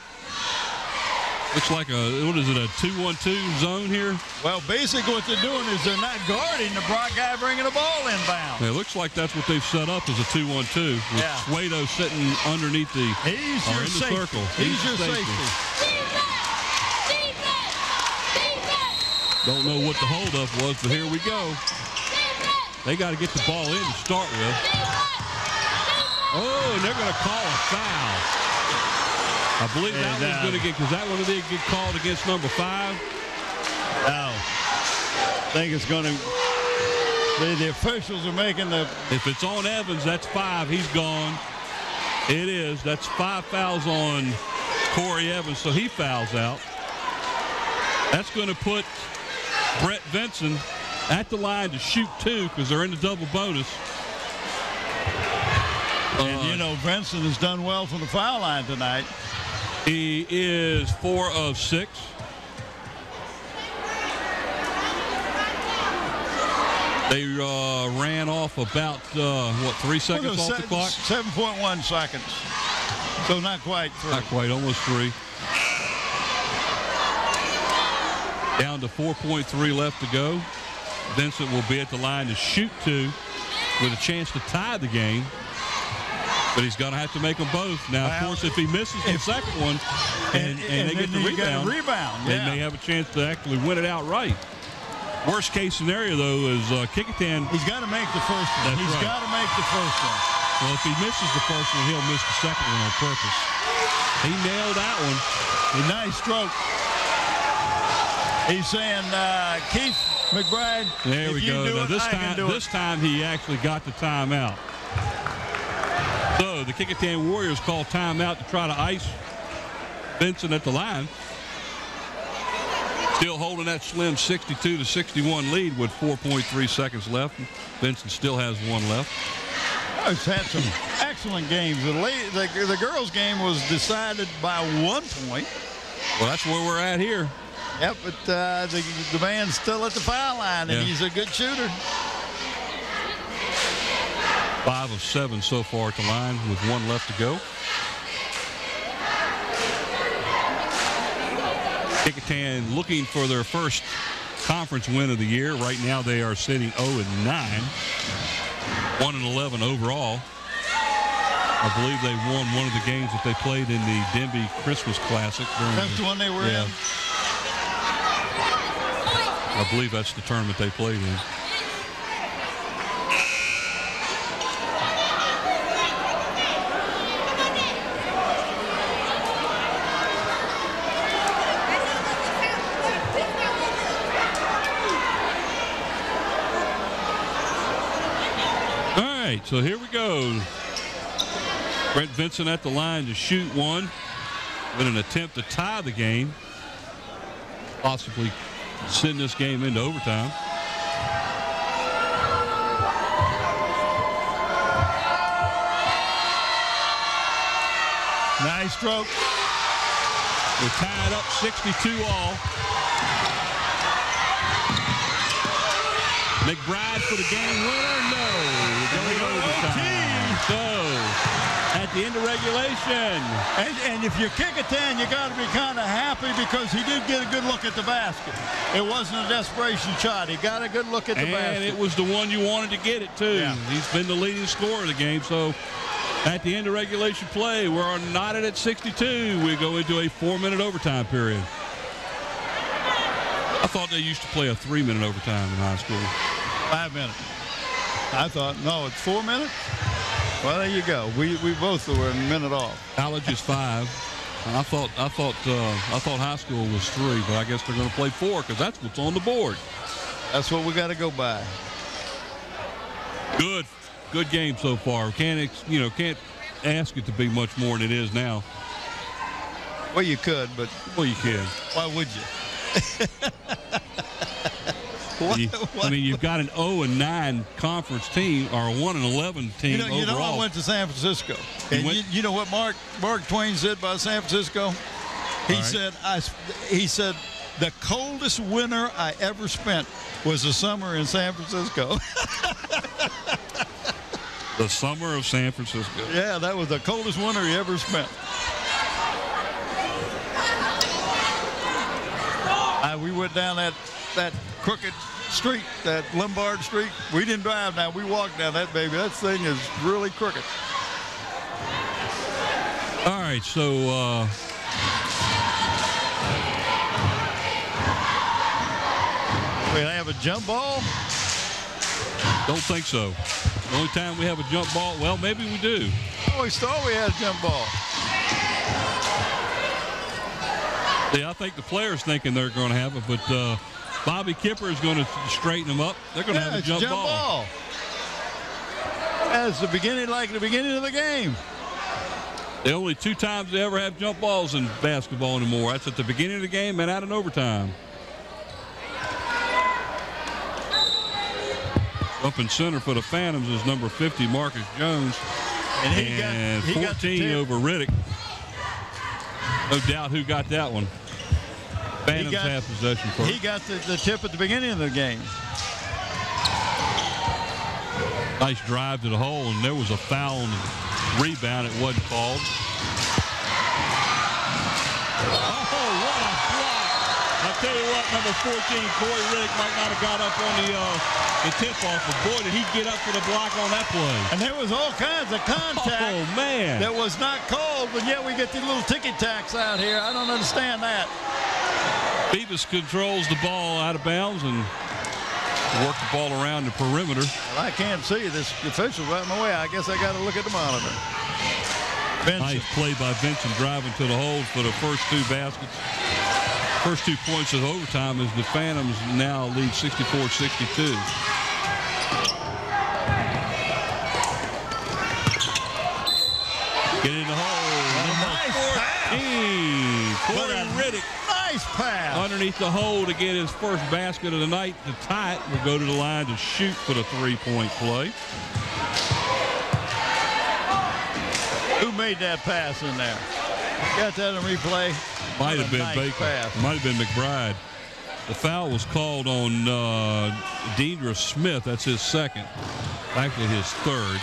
looks like a 2-1-2 zone here? Well, basically what they're doing is they're not guarding the guy bringing the ball inbound. It looks like that's what they've set up as a 2-1-2 with Suedo sitting underneath the circle. He's your safety. Don't know what the holdup was, but here we go. They got to get the ball in to start with. Oh, and they're going to call a foul. I believe that one's going to get, because that one will get called against number 5. No. I think it's going to, the officials are making the. If it's on Evans, that's 5. He's gone. It is. That's 5 fouls on Corey Evans, so he fouls out. That's going to put Brett Vinson at the line to shoot 2 because they're in the double bonus. And, you know, Vincent has done well from the foul line tonight. He is 4 of 6. They ran off about, 3 seconds off the clock? 7.1 seconds. So not quite 3. Not quite, almost 3. Down to 4.3 left to go. Vincent will be at the line to shoot 2 with a chance to tie the game. But he's going to have to make them both. Now, of course, if he misses the second one and they get the rebound, they may have a chance to actually win it outright. Worst case scenario, though, is Kecoughtan. He's got to make the first one. He's got to make the first one. Well, if he misses the first one, he'll miss the second one on purpose. He nailed that one. A nice stroke. He's saying, Keith McBride, there we go. Now, this time he actually got the timeout. So the Kecoughtan Warriors call timeout to try to ice Vincent at the line. Still holding that slim 62-61 lead with 4.3 seconds left. Vincent still has 1 left. He's had some excellent games. The girls' game was decided by 1 point. Well, that's where we're at here. Yep, but the man's still at the foul line, and he's a good shooter. 5 of 7 so far at the line with 1 left to go. Kecoughtan looking for their first conference win of the year. Right now they are sitting 0-9, 1-11 overall. I believe they won one of the games that they played in the Denby Christmas Classic. That's the one they were in? I believe that's the tournament they played in. So here we go. Brent Vincent at the line to shoot 1 in an attempt to tie the game, possibly send this game into overtime. Nice stroke. We're tied up 62 all. McBride for the game winner? No. Going overtime. So, at the end of regulation. And if you're Kecoughtan, you got to be kind of happy because he did get a good look at the basket. It wasn't a desperation shot. He got a good look at the basket. And it was the one you wanted to get it, too. Yeah. He's been the leading scorer of the game. So, at the end of regulation play, we're knotted at 62. We go into a 4-minute overtime period. I thought they used to play a 3-minute overtime in high school. 5 minutes. I thought, no, it's 4 minutes? Well, there you go. We both were a minute off. College is 5. I thought high school was 3, but I guess they're going to play 4 because that's what's on the board. That's what we got to go by. Good game so far. Can't ask it to be much more than it is now. Well, you could, but you can. Why would you? I mean, you've got an 0-9 conference team or a 1-11 team overall. You know, I went to San Francisco, and you know what Mark Twain said about San Francisco? He said the coldest winter I ever spent was the summer in San Francisco. The summer of San Francisco. Yeah, that was the coldest winter he ever spent. We went down that crooked street, that Lombard Street. We didn't drive now. We walked down that baby. That thing is really crooked. All right, so we have a jump ball? Don't think so. The only time we have a jump ball, well, maybe we do. I always thought we had a jump ball. Yeah, I think the players thinking they're going to have it, but Bobby Kipper is going to straighten them up. They're going to have a jump ball. That's the beginning of the game. The only 2 times they ever have jump balls in basketball anymore. That's at the beginning of the game and out in overtime. Up in center for the Phantoms is number 50, Marcus Jones. And he got 14 over Riddick. No doubt who got that one. Phantoms have possession first. He got the tip at the beginning of the game. Nice drive to the hole, and there was a foul on the rebound. It wasn't called. Oh, what a block. I'll tell you what, number 14, Corey Riddick might not have got up on the tip-off, but boy, did he get up for the block on that play. And there was all kinds of contact man. that was not called, but yet we get these little ticky-tacks out here. I don't understand that. Phoebus controls the ball out of bounds and work the ball around the perimeter. Well, I can't see. This official's right in my way. I guess I got to look at the monitor. Vincent. Nice play by Vincent driving to the hole for the first 2 baskets. First 2 points of overtime as the Phantoms now lead 64-62. Get in the hole. Number 14, Corey Riddick. Nice pass. Underneath the hole to get his first basket of the night to tie it. Will go to the line to shoot for the 3-point play. Who made that pass in there? Got that in replay. Might have been nice Baker. Pass. Might have been McBride. The foul was called on Deidre Smith. That's his second. Actually, his third.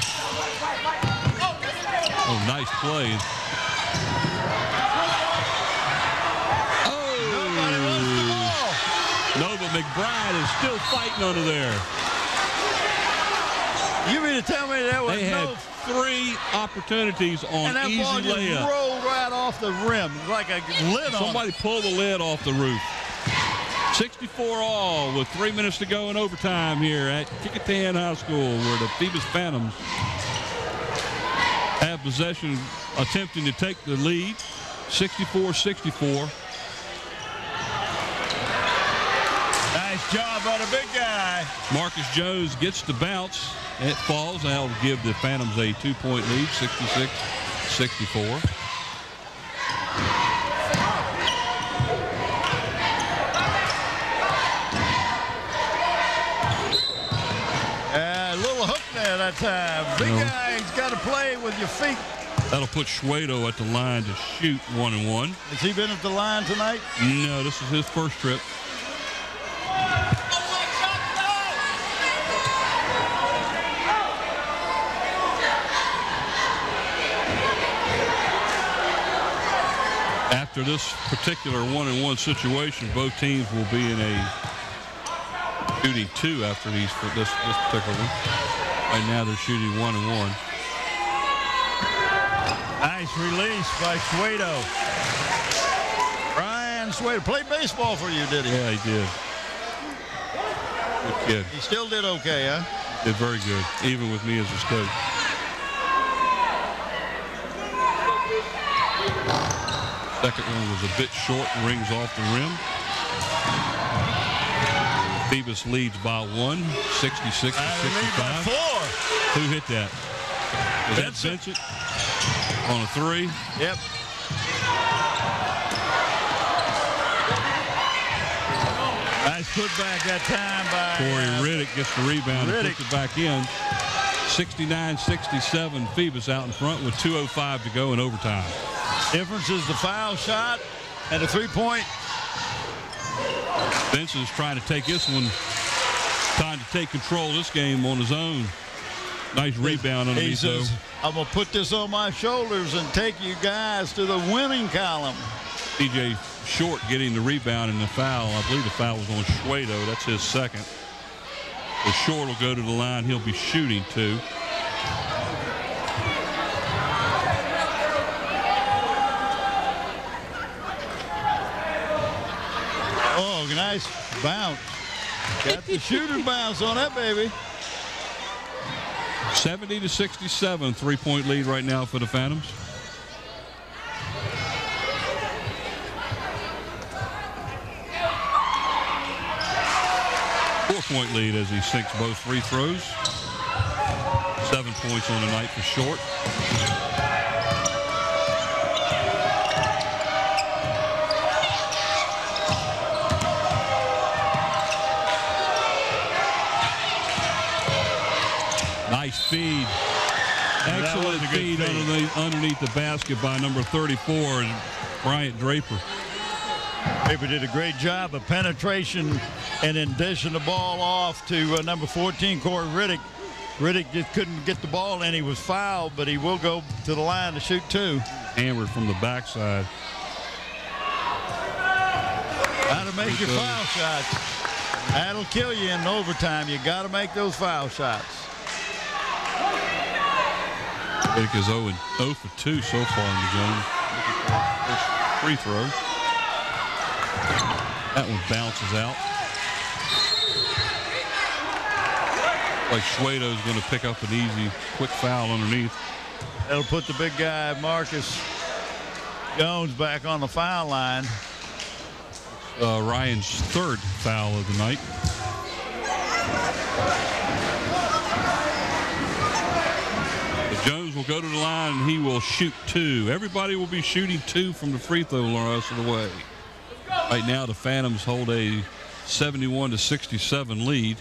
Oh, nice play. No, but McBride is still fighting under there. You mean to tell me that was They had 3 opportunities on and easy that ball layup. just rolled right off the rim like a lid on. Somebody pulled the lid off the roof. 64 all with 3 minutes to go in overtime here at Kecoughtan High School, where the Phoebus Phantoms have possession, attempting to take the lead, 64-64. Nice job by the big guy. Marcus Jones gets the bounce. It falls. That'll give the Phantoms a 2-point lead, 66-64. A little hook there that time. Big guy's got to play with your feet. That'll put Schwedo at the line to shoot 1-1. Has he been at the line tonight? No, this is his first trip. After this particular 1-1 situation, both teams will be in a shooting 2 after this particular one. Right now they're shooting 1-1. Nice release by Schwedo. Brian Schwedo played baseball for you, did he? Yeah, he did. Good kid. He still did okay, huh? Did very good, even with me as his coach. Second one was a bit short, rings off the rim. Phoebus leads by 1, 66-65. Who hit that? Was that Vincent? On a 3? Yep. Nice putback that time by Corey Riddick gets the rebound and puts it back in. 69-67, Phoebus out in front with 2:05 to go in overtime. Difference is the foul shot and a 3-point. Benson's trying to take this one, trying to take control of this game on his own. Nice rebound underneath, though. I'm going to put this on my shoulders and take you guys to the winning column. DJ Short getting the rebound and the foul. I believe the foul was on Schwedo. That's his second. The Short will go to the line. He'll be shooting 2. Oh, nice bounce. Got the shooter bounce on that, baby. 70-67, 3-point lead right now for the Phantoms. Four-point lead as he sinks both free throws. 7 points on the night for Short. Nice feed. Excellent feed underneath the basket by number 34, Bryant Draper. Draper did a great job of penetration and then dishing the ball off to number 14, Corey Riddick. Riddick just couldn't get the ball in. He was fouled, but he will go to the line to shoot 2. Hammered from the backside. Got to make your foul shots. That'll kill you in overtime. You got to make those foul shots. Riddick is 0 for 2 so far in the game. First free throw. That one bounces out. Like Schwado's going to pick up an easy, quick foul underneath. That'll put the big guy, Marcus Jones, back on the foul line. Ryan's 3rd foul of the night. But Jones will go to the line and he will shoot 2. Everybody will be shooting 2 from the free throw line the rest of the way. Right now, the Phantoms hold a 71-67 lead.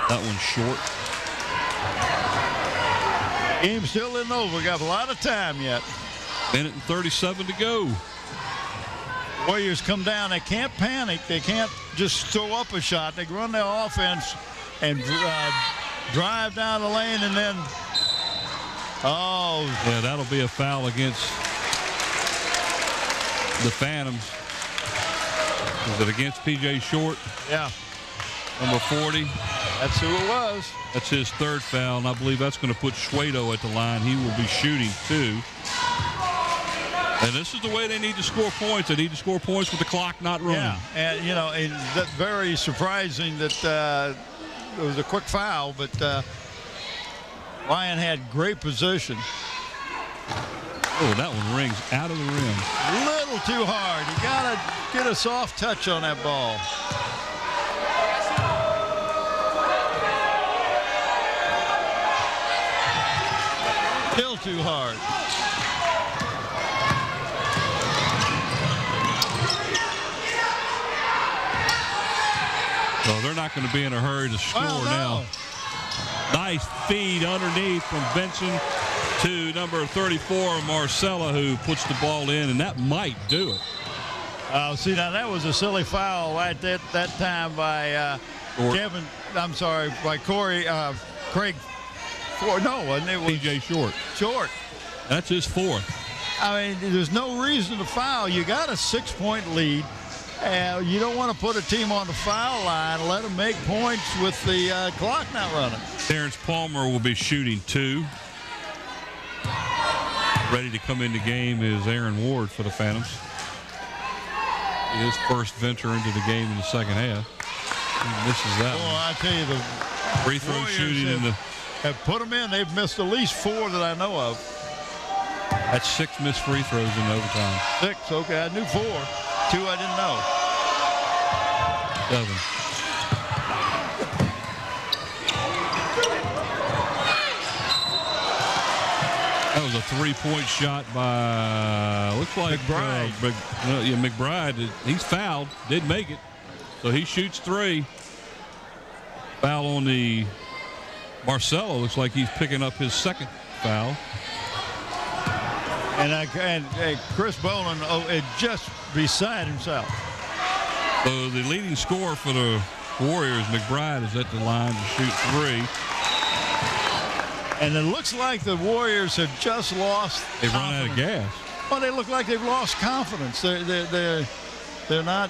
That one's short. Game still isn't over. We got a lot of time yet. Minute and 37 to go. Warriors come down. They can't panic. They can't just throw up a shot. They run their offense and drive down the lane and then, yeah, that'll be a foul against the Phantoms. Is it against P.J. Short? Yeah. Number 40. That's who it was. That's his 3rd foul, and I believe that's going to put Schwado at the line. He will be shooting 2. And this is the way they need to score points. They need to score points with the clock not running. Yeah, and you know, and that's very surprising that it was a quick foul, but Ryan had great position. Oh, that one rings out of the rim. A little too hard. You got to get a soft touch on that ball. Still too hard. So they're not going to be in a hurry to score now. Nice feed underneath from Benson to number 34, Marcella, who puts the ball in, and that might do it. See, now that was a silly foul right that time by Kevin. I'm sorry, by Craig. No, wasn't it? P.J. Short. Short. That's his 4th. I mean, there's no reason to foul. You got a 6-point lead. You don't want to put a team on the foul line and let them make points with the clock not running. Terrence Palmer will be shooting 2. Ready to come in the game is Aaron Ward for the Phantoms. His first venture into the game in the second half. He misses that one. I tell you, the free throw Warriors shooting have put them in. They've missed at least 4 that I know of. That's 6 missed free throws in overtime. 6, okay. I knew 4. 2 I didn't know. 7. That was a 3-point shot by, looks like McBride. McBride. He's fouled, did make it. So he shoots 3. Foul on the Marcelo. Looks like he's picking up his 2nd foul. And Chris Boland is just beside himself. So the leading scorer for the Warriors, McBride, is at the line to shoot 3. And it looks like the Warriors have just lost. They've run out of gas. Well, they look like they've lost confidence. They're not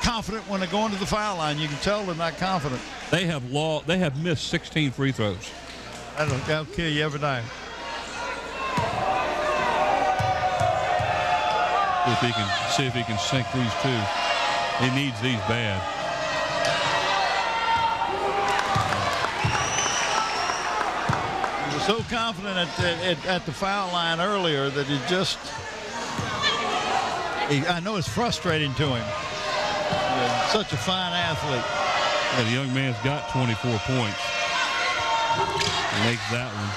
confident when they go into the foul line. You can tell they're not confident. They have missed 16 free throws. That'll kill you every time. See if he can sink these 2. He needs these bad. He was so confident at the foul line earlier that I know it's frustrating to him. Such a fine athlete. Yeah, the young man's got 24 points. He makes that one.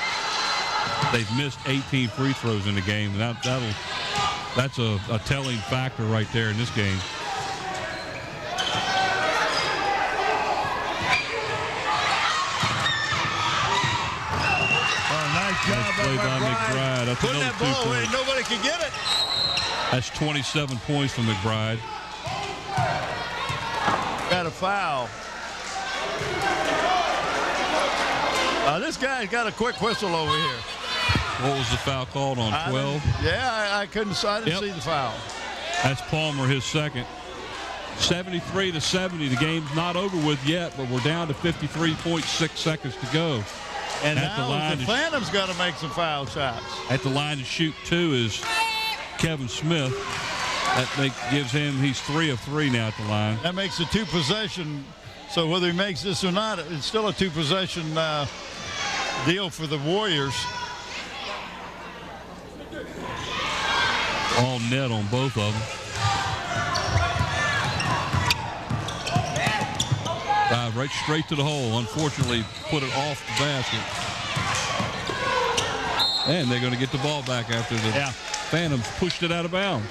They've missed 18 free throws in the game. That's a telling factor right there in this game. play by McBride. That's putting another that 2 ball away. points. Nobody can get it. That's 27 points for McBride. Got a foul. This guy's got a quick whistle over here. What was the foul called on 12? I didn't see the foul. That's Palmer, his second. 73-70. The game's not over with yet, but we're down to 53.6 seconds to go. And at now the Phantom's got to make some foul shots. At the line to shoot 2 is Kevin Smith. That gives him, he's 3 of 3 now at the line. That makes a 2-possession. So whether he makes this or not, it's still a 2-possession deal for the Warriors. All net on both of them. Dive right straight to the hole. Unfortunately, put it off the basket. And they're going to get the ball back after the Phantoms pushed it out of bounds.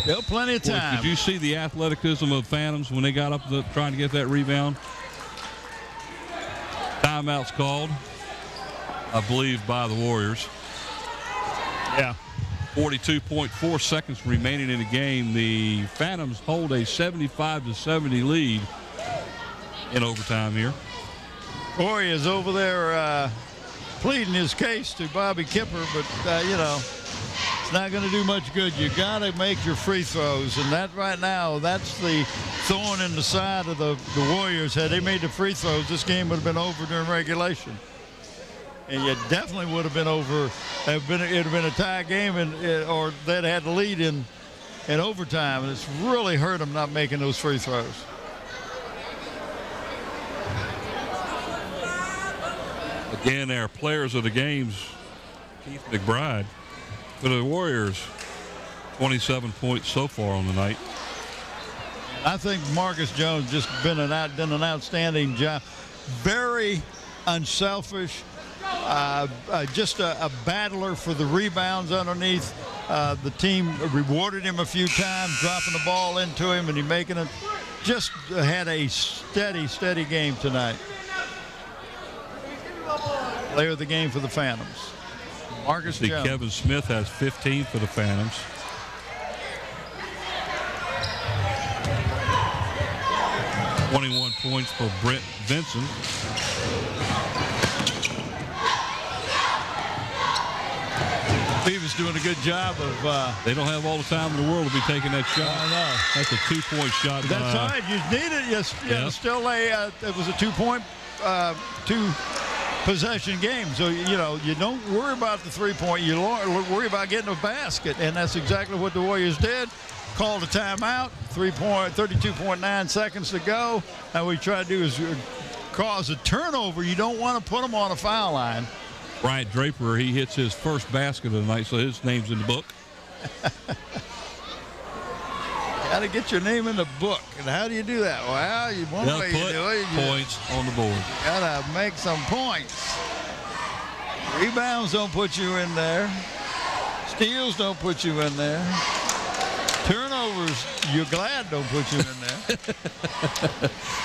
Still plenty of time. Did you see the athleticism of Phantoms when they got up trying to get that rebound? Timeout's called, I believe, by the Warriors. Yeah. 42.4 seconds remaining in the game. The Phantoms hold a 75-70 lead in overtime here. Corey is over there pleading his case to Bobby Kipper, but, it's not going to do much good. You got to make your free throws, and that right now, that's the thorn in the side of the Warriors. Had they made the free throws, this game would have been over during regulation. And you definitely would have been over. It would have been a tie game, or they'd had the lead in overtime. And it's really hurt them not making those free throws. Again, our players of the games, Keith McBride, for the Warriors, 27 points so far on the night. I think Marcus Jones just done an outstanding job. Very unselfish. Just a battler for the rebounds underneath. The team rewarded him a few times, dropping the ball into him, and he making it. Just had a steady game tonight. Player of the game for the Phantoms, Marcus Jones. Kevin Smith has 15 for the Phantoms. .21 points for Brent Vincent. Phoebus doing a good job of. They don't have all the time in the world to be taking that shot. I know. That's a 2-point shot. That's all right. You need it. Yes. Still it was a 2-point, 2-possession game. So you don't worry about the 3-point. You worry about getting a basket, and that's exactly what the Warriors did. Called a timeout. 32.9 seconds to go. And what we try to do is cause a turnover. You don't want to put them on a foul line. Bryant Draper, he hits his first basket of the night, so his name's in the book. Got to get your name in the book. And how do you do that? Well, one way you do it. Points on the board. Got to make some points. Rebounds don't put you in there. Steals don't put you in there. Turnovers, you're glad don't put you in there.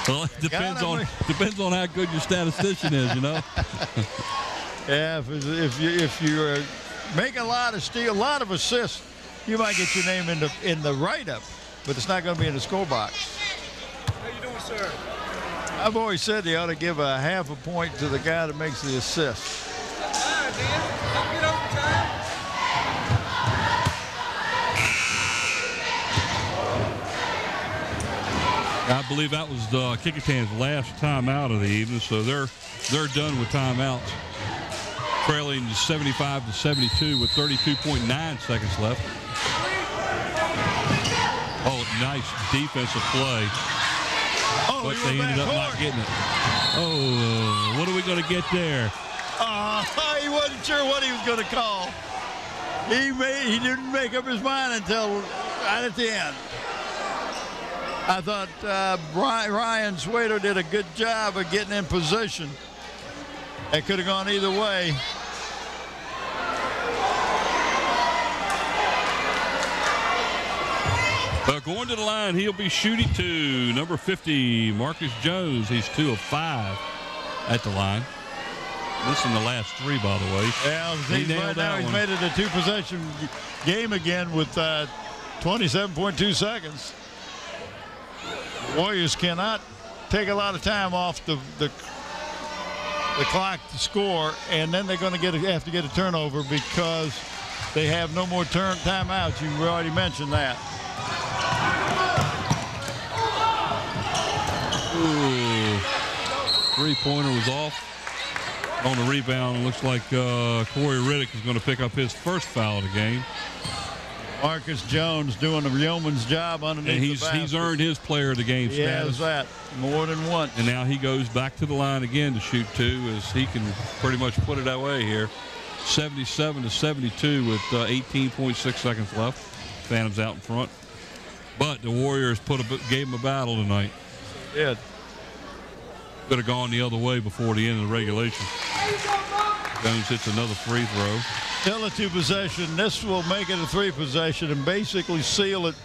Well, it depends on how good your statistician is, Yeah, if you make a lot of steals, a lot of assists, you might get your name in the write-up, but it's not going to be in the score box. How you doing, sir? I've always said they ought to give a half a point to the guy that makes the assist. All right, man. Don't get overtime. I believe that was Kecoughtan's last timeout of the evening, so they're done with timeouts. Trailing 75-72 with 32.9 seconds left. Oh, nice defensive play. But they ended up not getting it. Oh, what are we going to get there? He wasn't sure what he was going to call. He didn't make up his mind until right at the end. I thought Ryan Swader did a good job of getting in position. It could have gone either way. Going to the line, he'll be shooting to number 50, Marcus Jones. He's 2 of 5 at the line. Missing the last 3, by the way. Yeah, right now he's made it a 2-possession game again with 27.2 seconds. Warriors cannot take a lot of time off the clock to score, and then they're going to have to get a turnover because they have no more timeouts. You already mentioned that. Ooh, three-pointer was off. On the rebound, it looks like Corey Riddick is going to pick up his first foul of the game. Marcus Jones doing the yeoman's job underneath and the basket. He's earned his player of the game status. He has that more than once. And now he goes back to the line again to shoot 2 as he can pretty much put it away here. 77-72 with 18.6 seconds left. Phantoms out in front. But the Warriors gave him a battle tonight. Yeah. Could have gone the other way before the end of the regulation. Jones hits another free throw. Still a 2-possession. This will make it a 3-possession and basically seal it.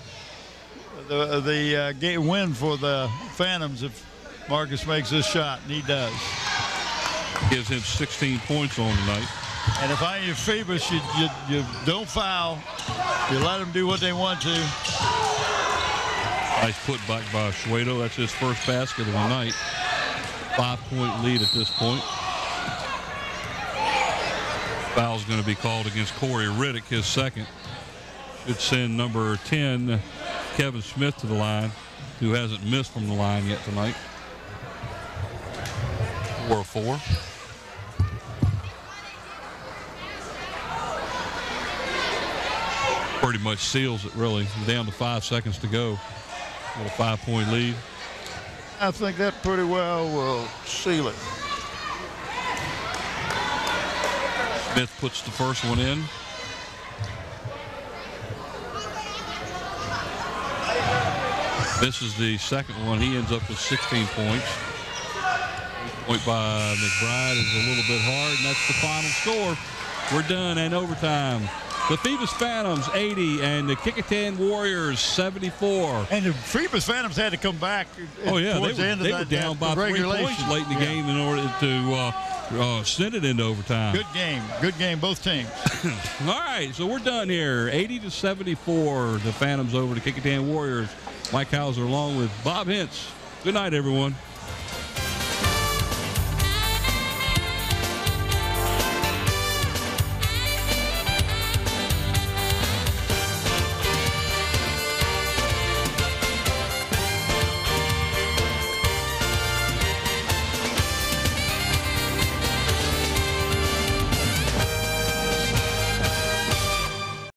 The game win for the Phantoms if Marcus makes this shot, and he does. Gives him 16 points on tonight. And if I am Phoebus, you don't foul. You let them do what they want to. Nice putback by Schwedo. That's his first basket of the night. 5-point lead at this point. Foul's going to be called against Corey Riddick, his second. Should send number 10, Kevin Smith, to the line, who hasn't missed from the line yet tonight. 4-4. Pretty much seals it, really. Down to 5 seconds to go. With a 5-point lead. I think that pretty well will seal it. Smith puts the first one in. Misses the second one. He ends up with 16 points. Point by McBride is a little bit hard, and that's the final score. We're done and overtime. The Phoebus Phantoms 80 and the Kecoughtan Warriors 74. And the Phoebus Phantoms had to come back. Oh yeah, towards the end they of were that, down by 3 points late in the game in order to send it into overtime. Good game, both teams. All right, so we're done here. 80-74, the Phantoms over the Kecoughtan Warriors. Mike Hauser along with Bob Hintz. Good night, everyone.